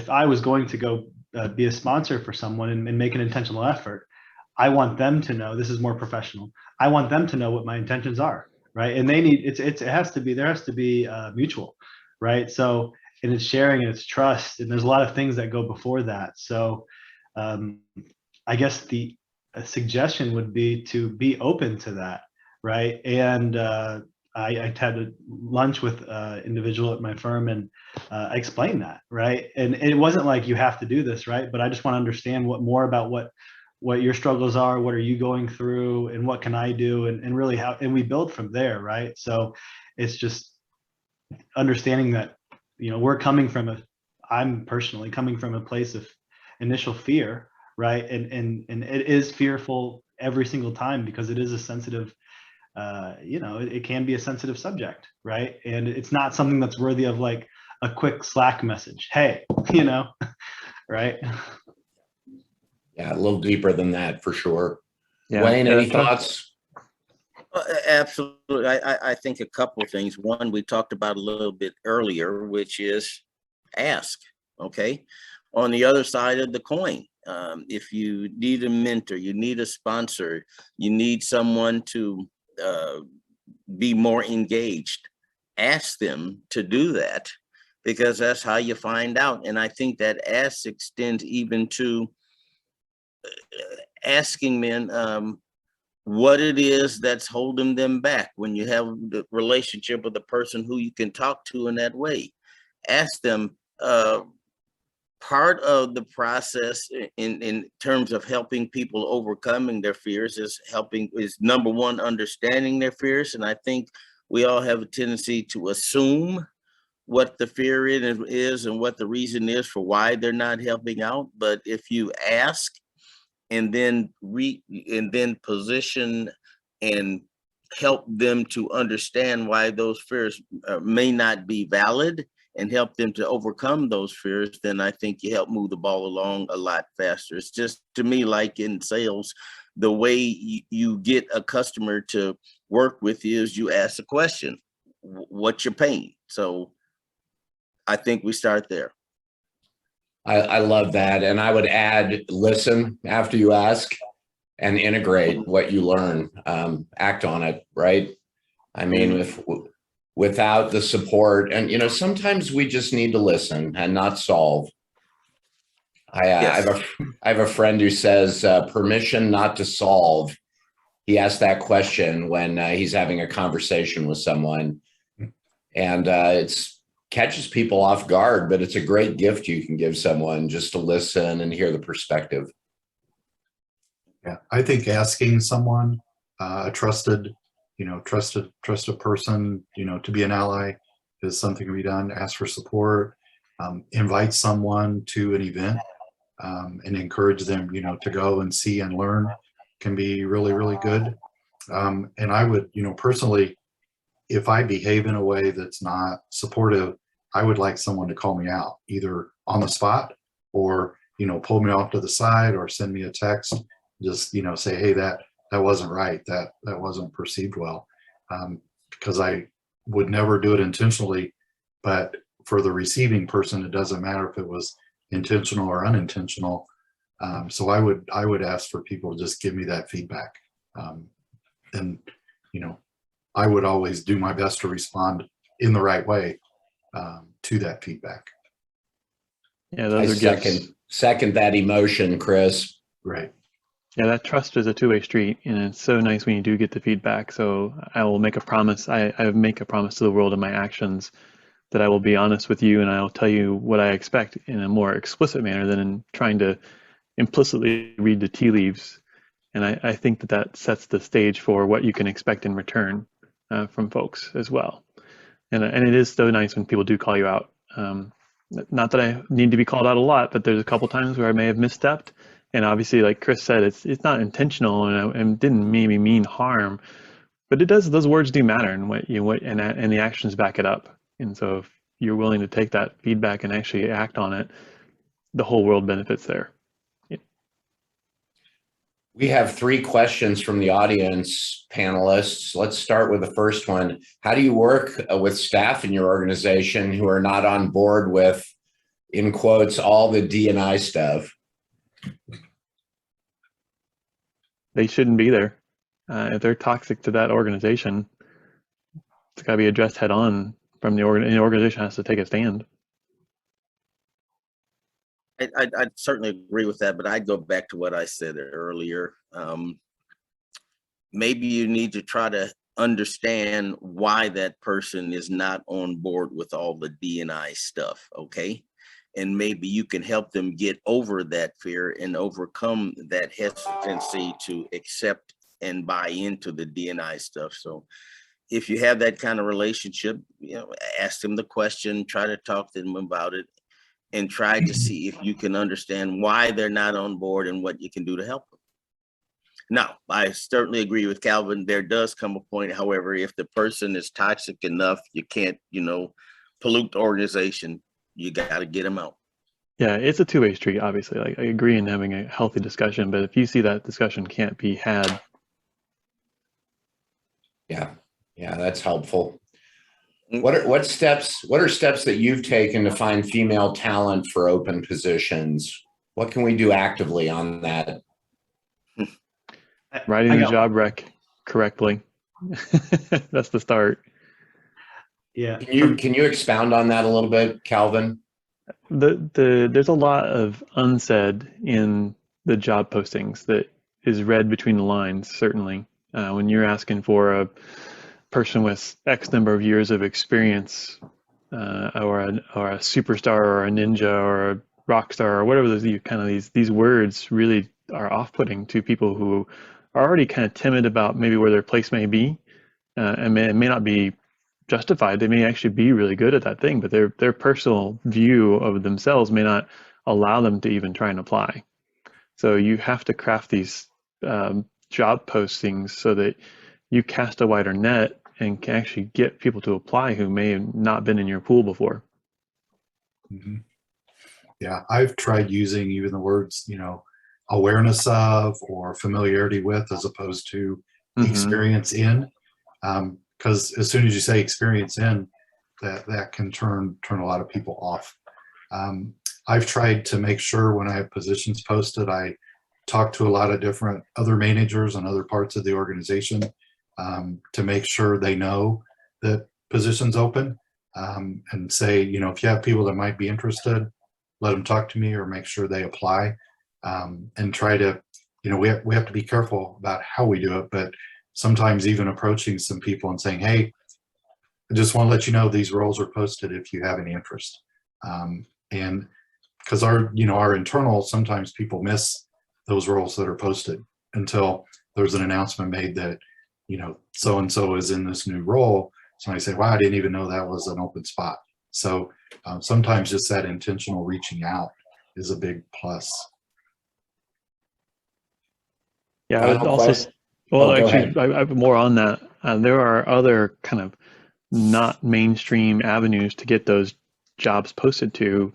I was going to go be a sponsor for someone and make an intentional effort, I want them to know, this is more professional, I want them to know what my intentions are, right? And they need, there has to be mutual, right? So, and it's sharing and it's trust, and there's a lot of things that go before that. So I guess the suggestion would be to be open to that, right? And I had a lunch with an individual at my firm, and I explained that, right? And it wasn't like you have to do this, right? But I just want to understand more about what your struggles are, what are you going through, and what can I do, and really how, and we build from there, right? So it's just understanding that, I'm personally coming from a place of initial fear, right? And it is fearful every single time because it is a sensitive, it can be a sensitive subject, right? And it's not something that's worthy of like a quick Slack message. Hey, right? Yeah, a little deeper than that for sure. Yeah. Wayne, any thoughts? Absolutely. I think a couple of things. One, we talked about a little bit earlier, which is ask, okay? On the other side of the coin, if you need a mentor, you need a sponsor, you need someone to be more engaged, ask them to do that, because that's how you find out. And I think that ask extends even to asking men what it is that's holding them back. When you have the relationship with a person who you can talk to in that way, ask them. Part of the process in terms of helping people overcoming their fears is number one, understanding their fears. And I think we all have a tendency to assume what the fear is and what the reason is for why they're not helping out. But if you ask and then position and help them to understand why those fears may not be valid and help them to overcome those fears, then I think you help move the ball along a lot faster. It's just, to me, like in sales, the way you get a customer to work with you is you ask a question, what's your pain? So I think we start there. I love that. And I would add, listen after you ask and integrate what you learn, act on it, right? I mean, without the support, and, you know, sometimes we just need to listen and not solve. I have a friend who says permission not to solve. He asked that question when he's having a conversation with someone, and it's catches people off guard, but it's a great gift you can give someone, just to listen and hear the perspective. Yeah, I think asking someone, a trusted person, you know, to be an ally is something to be done. Ask for support, invite someone to an event, and encourage them, you know, to go and see and learn can be really, really good. And I would, you know, personally, if I behave in a way that's not supportive, I would like someone to call me out, either on the spot or, you know, pull me off to the side or send me a text. Just, you know, say, hey, that wasn't right. That wasn't perceived well. Because I would never do it intentionally, but for the receiving person, it doesn't matter if it was intentional or unintentional. So I would ask for people to just give me that feedback. And, you know, I would always do my best to respond in the right way to that feedback. Yeah, those are gifts. Second that emotion, Chris. Right. Yeah, that trust is a two-way street, and it's so nice when you do get the feedback. So I will make a promise. I make a promise to the world in my actions that I will be honest with you, and I will tell you what I expect in a more explicit manner than in trying to implicitly read the tea leaves. And I think that sets the stage for what you can expect in return from folks as well. And it is so nice when people do call you out. Not that I need to be called out a lot, but there's a couple times where I may have misstepped. And obviously, like Chris said, it's not intentional and didn't maybe mean harm, but it does. Those words do matter, and and the actions back it up. And so, if you're willing to take that feedback and actually act on it, the whole world benefits there. Yeah. We have 3 questions from the audience panelists. Let's start with the first one. How do you work with staff in your organization who are not on board with, in quotes, all the D&I stuff? They shouldn't be there. If they're toxic to that organization, it's got to be addressed head on from the organization has to take a stand. I'd certainly agree with that, but I'd go back to what I said earlier. Maybe you need to try to understand why that person is not on board with all the D&I stuff, okay? And maybe you can help them get over that fear and overcome that hesitancy to accept and buy into the D&I stuff. So if you have that kind of relationship, you know, ask them the question, try to talk to them about it, and try to see if you can understand why they're not on board and what you can do to help them. Now, I certainly agree with Calvin. There does come a point, however, if the person is toxic enough, you can't, you know, pollute the organization. You got to get them out. Yeah, it's a two-way street, obviously. Like, I agree in having a healthy discussion, but if you see that discussion can't be had. Yeah, that's helpful. What are steps that you've taken to find female talent for open positions? What can we do actively on that? Writing the job rec correctly. That's the start. Yeah. Can you expound on that a little bit, Calvin? There's a lot of unsaid in the job postings that is read between the lines, certainly. When you're asking for a person with X number of years of experience, or a superstar or a ninja or a rock star or whatever these words really are off-putting to people who are already kind of timid about maybe where their place may be. and it may not be justified. They may actually be really good at that thing, but their personal view of themselves may not allow them to even try and apply. So you have to craft these job postings so that you cast a wider net and can actually get people to apply who may have not been in your pool before. Mhm. Yeah, I've tried using even the words, awareness of or familiarity with as opposed to Mhm. experience in. Because as soon as you say experience in, that can turn a lot of people off. I've tried to make sure when I have positions posted, I talk to a lot of different other managers and other parts of the organization to make sure they know that positions open, and say, if you have people that might be interested, let them talk to me or make sure they apply, and try to, we have to be careful about how we do it, but sometimes even approaching some people and saying, hey, I just want to let you know these roles are posted if you have any interest. And because our internal, sometimes people miss those roles that are posted until there's an announcement made that, so-and-so is in this new role. Somebody say, wow, I didn't even know that was an open spot. So sometimes just that intentional reaching out is a big plus. Yeah, I would Final also, question? well, Oh, go actually, ahead. I more on that. There are other kind of not mainstream avenues to get those jobs posted to.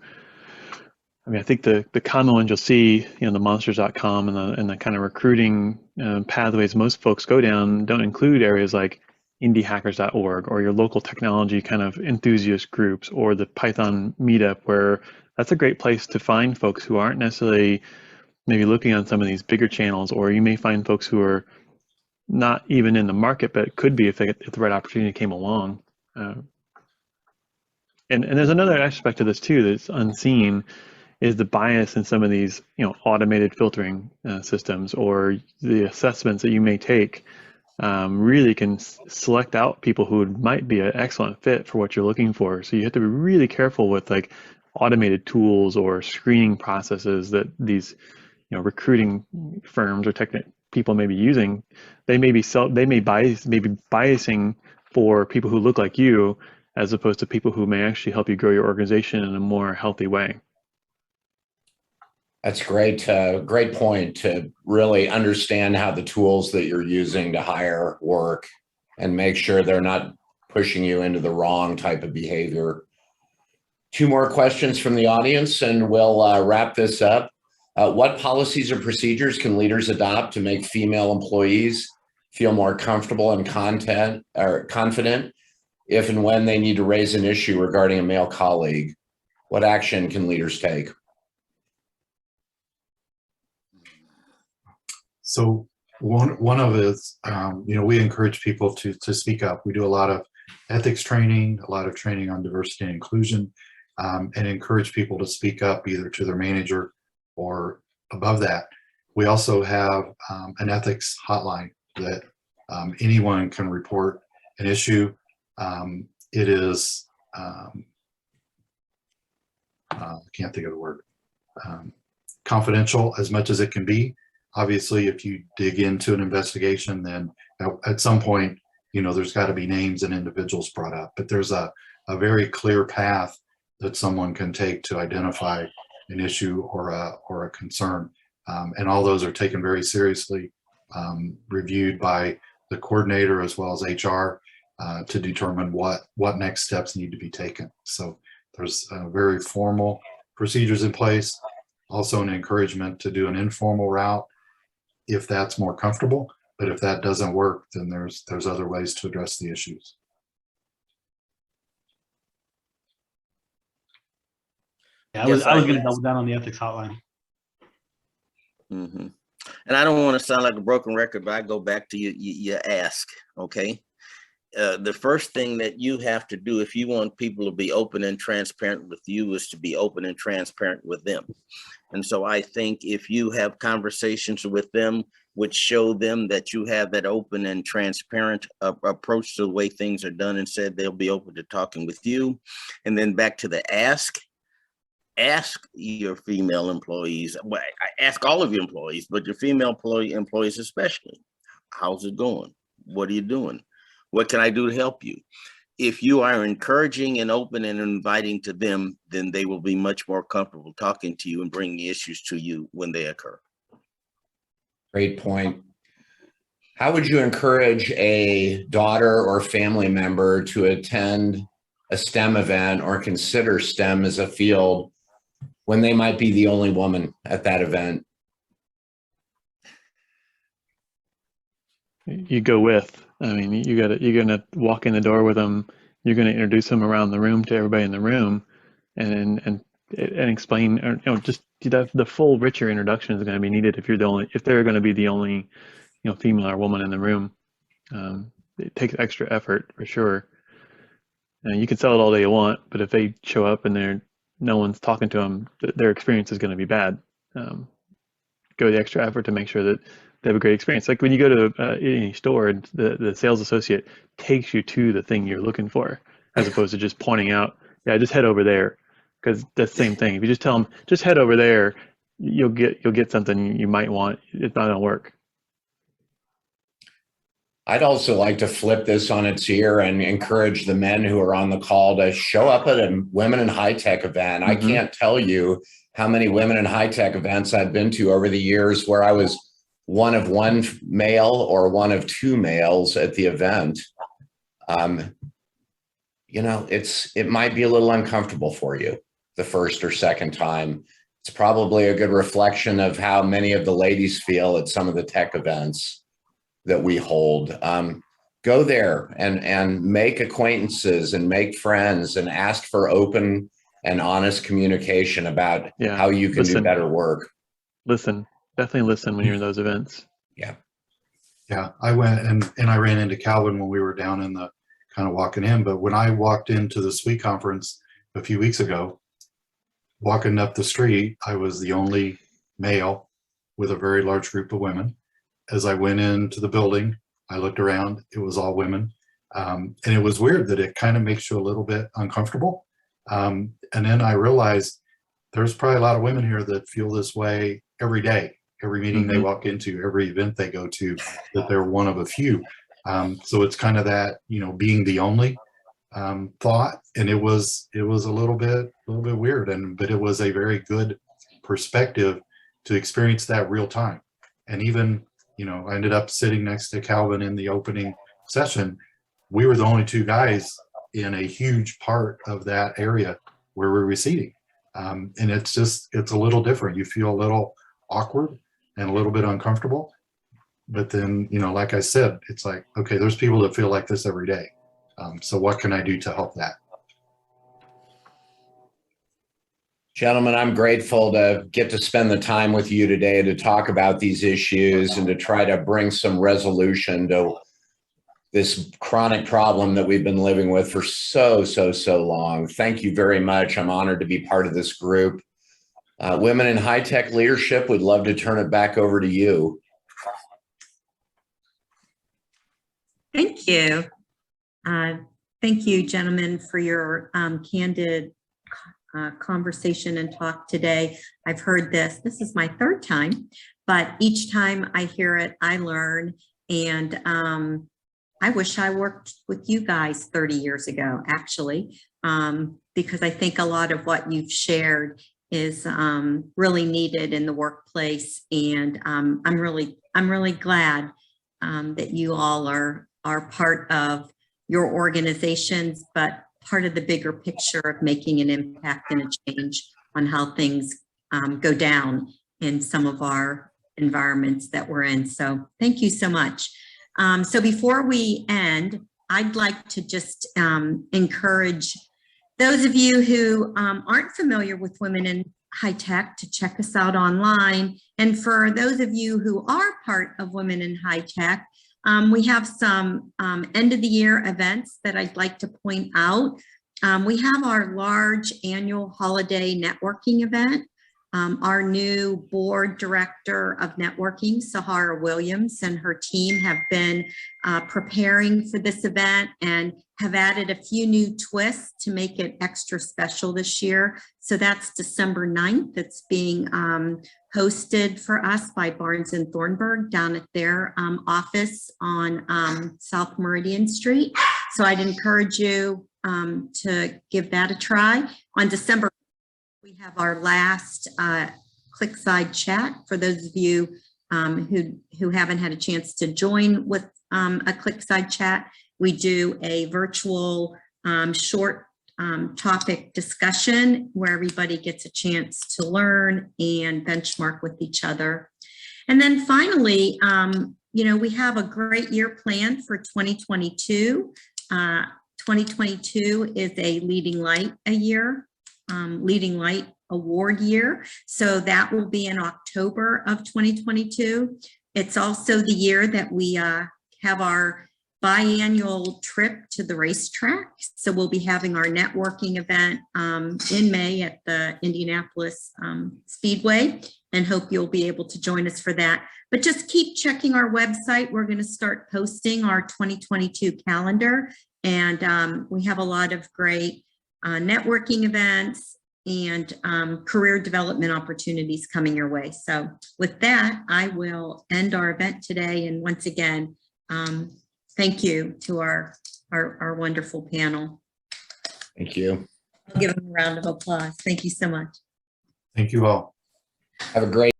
I mean, I think the common ones you'll see, the monsters.com and the kind of recruiting pathways most folks go down don't include areas like indiehackers.org or your local technology kind of enthusiast groups or the Python meetup, where that's a great place to find folks who aren't necessarily maybe looking on some of these bigger channels, or you may find folks who are not even in the market, but could be if the right opportunity came along. And there's another aspect of this too that's unseen, is the bias in some of these, automated filtering systems or the assessments that you may take really can select out people who might be an excellent fit for what you're looking for. So you have to be really careful with like automated tools or screening processes that these, recruiting firms or people may be using. They may be biasing for people who look like you, as opposed to people who may actually help you grow your organization in a more healthy way. That's great. Great point to really understand how the tools that you're using to hire work and make sure they're not pushing you into the wrong type of behavior. 2 more questions from the audience and we'll wrap this up. What policies or procedures can leaders adopt to make female employees feel more comfortable and confident if and when they need to raise an issue regarding a male colleague? What action can leaders take? So one of it is, we encourage people to speak up. We do a lot of ethics training, a lot of training on diversity and inclusion, and encourage people to speak up either to their manager or above that. We also have an ethics hotline that anyone can report an issue. It is, I can't think of the word, confidential as much as it can be. Obviously, if you dig into an investigation, then at some point, there's got to be names and individuals brought up. But there's a very clear path that someone can take to identify an issue or a concern. And all those are taken very seriously, reviewed by the coordinator as well as HR to determine what next steps need to be taken. So there's very formal procedures in place. Also an encouragement to do an informal route if that's more comfortable, but if that doesn't work, then there's other ways to address the issues. Yeah, Yes, I was going to double down on the ethics hotline. Mm-hmm. And I don't want to sound like a broken record, but I go back to you ask, okay? The first thing that you have to do if you want people to be open and transparent with you is to be open and transparent with them. And so I think if you have conversations with them, which show them that you have that open and transparent approach to the way things are done and said, they'll be open to talking with you. And then back to the ask your female employees, well, I ask all of your employees, but your female employees especially, how's it going? What are you doing? What can I do to help you? If you are encouraging and open and inviting to them, then they will be much more comfortable talking to you and bringing issues to you when they occur. Great point. How would you encourage a daughter or family member to attend a STEM event or consider STEM as a field when they might be the only woman at that event? You go with. I mean, you're gonna walk in the door with them. You're gonna introduce them around the room to everybody in the room, and explain, or, just the full richer introduction is going to be needed if they're going to be the only, female or woman in the room. It takes extra effort for sure. And you can sell it all day you want, but if they show up and no one's talking to them, their experience is going to be bad. Go the extra effort to make sure that they have a great experience. Like when you go to any store and the sales associate takes you to the thing you're looking for, as opposed to just pointing out, yeah, just head over there. Because that's the same thing. If you just tell them, just head over there, you'll get something you might want. It's not gonna work. I'd also like to flip this on its ear and encourage the men who are on the call to show up at a Women in High Tech event. I can't tell you how many Women in High Tech events I've been to over the years where I was one of one male or one of two males at the event. It might be a little uncomfortable for you the first or second time. It's probably a good reflection of how many of the ladies feel at some of the tech events that we hold. Go there and make acquaintances and make friends and ask for open and honest communication about how you can do better work. Definitely listen when you're in those events. Yeah, I went and I ran into Calvin when we were down in the kind of walking in, but when I walked into the SWE conference a few weeks ago, walking up the street, I was the only male with a very large group of women. As I went into the building, I looked around, it was all women. And it was weird that it kind of makes you a little bit uncomfortable. And then I realized there's probably a lot of women here that feel this way every day, every meeting they walk into, every event they go to, that they're one of a few. So it's kind of that, being the only thought, and it was a little bit weird, but it was a very good perspective to experience that real time. And even, I ended up sitting next to Calvin in the opening session. We were the only two guys in a huge part of that area where we were seating. And it's a little different. You feel a little awkward and a little bit uncomfortable. But then, like I said, it's like, okay, there's people that feel like this every day. So what can I do to help that? Gentlemen, I'm grateful to get to spend the time with you today to talk about these issues and to try to bring some resolution to this chronic problem that we've been living with for so long. Thank you very much. I'm honored to be part of this group. Women in High Tech Leadership, we'd love to turn it back over to you. Thank you. Thank you, gentlemen, for your candid conversation and talk today. I've heard this. This is my third time, but each time I hear it, I learn. And I wish I worked with you guys 30 years ago, actually, because I think a lot of what you've shared is really needed in the workplace. And I'm really glad that you all are part of your organizations, but part of the bigger picture of making an impact and a change on how things go down in some of our environments that we're in. So thank you so much. So before we end, I'd like to just encourage those of you who aren't familiar with Women in High Tech to check us out online. And for those of you who are part of Women in High Tech, we have some end of the year events that I'd like to point out. We have our large annual holiday networking event. Our new board director of networking, Sahara Williams, and her team have been preparing for this event and have added a few new twists to make it extra special this year. So that's December 9th. It's being hosted for us by Barnes and Thornburg down at their office on South Meridian Street. So I'd encourage you to give that a try. On December, we have our last Clickside chat. For those of you who haven't had a chance to join with a Clickside chat, we do a virtual short topic discussion where everybody gets a chance to learn and benchmark with each other. And then finally, we have a great year planned for 2022. 2022 is a Leading Light Leading Light Award year. So that will be in October of 2022. It's also the year that we have our biannual trip to the racetrack. So we'll be having our networking event in May at the Indianapolis Speedway, and hope you'll be able to join us for that. But just keep checking our website. We're going to start posting our 2022 calendar, and we have a lot of great networking events and career development opportunities coming your way. So with that, I will end our event today. And once again, thank you to our wonderful panel. Thank you. I'll give them a round of applause. Thank you so much. Thank you all. Have a great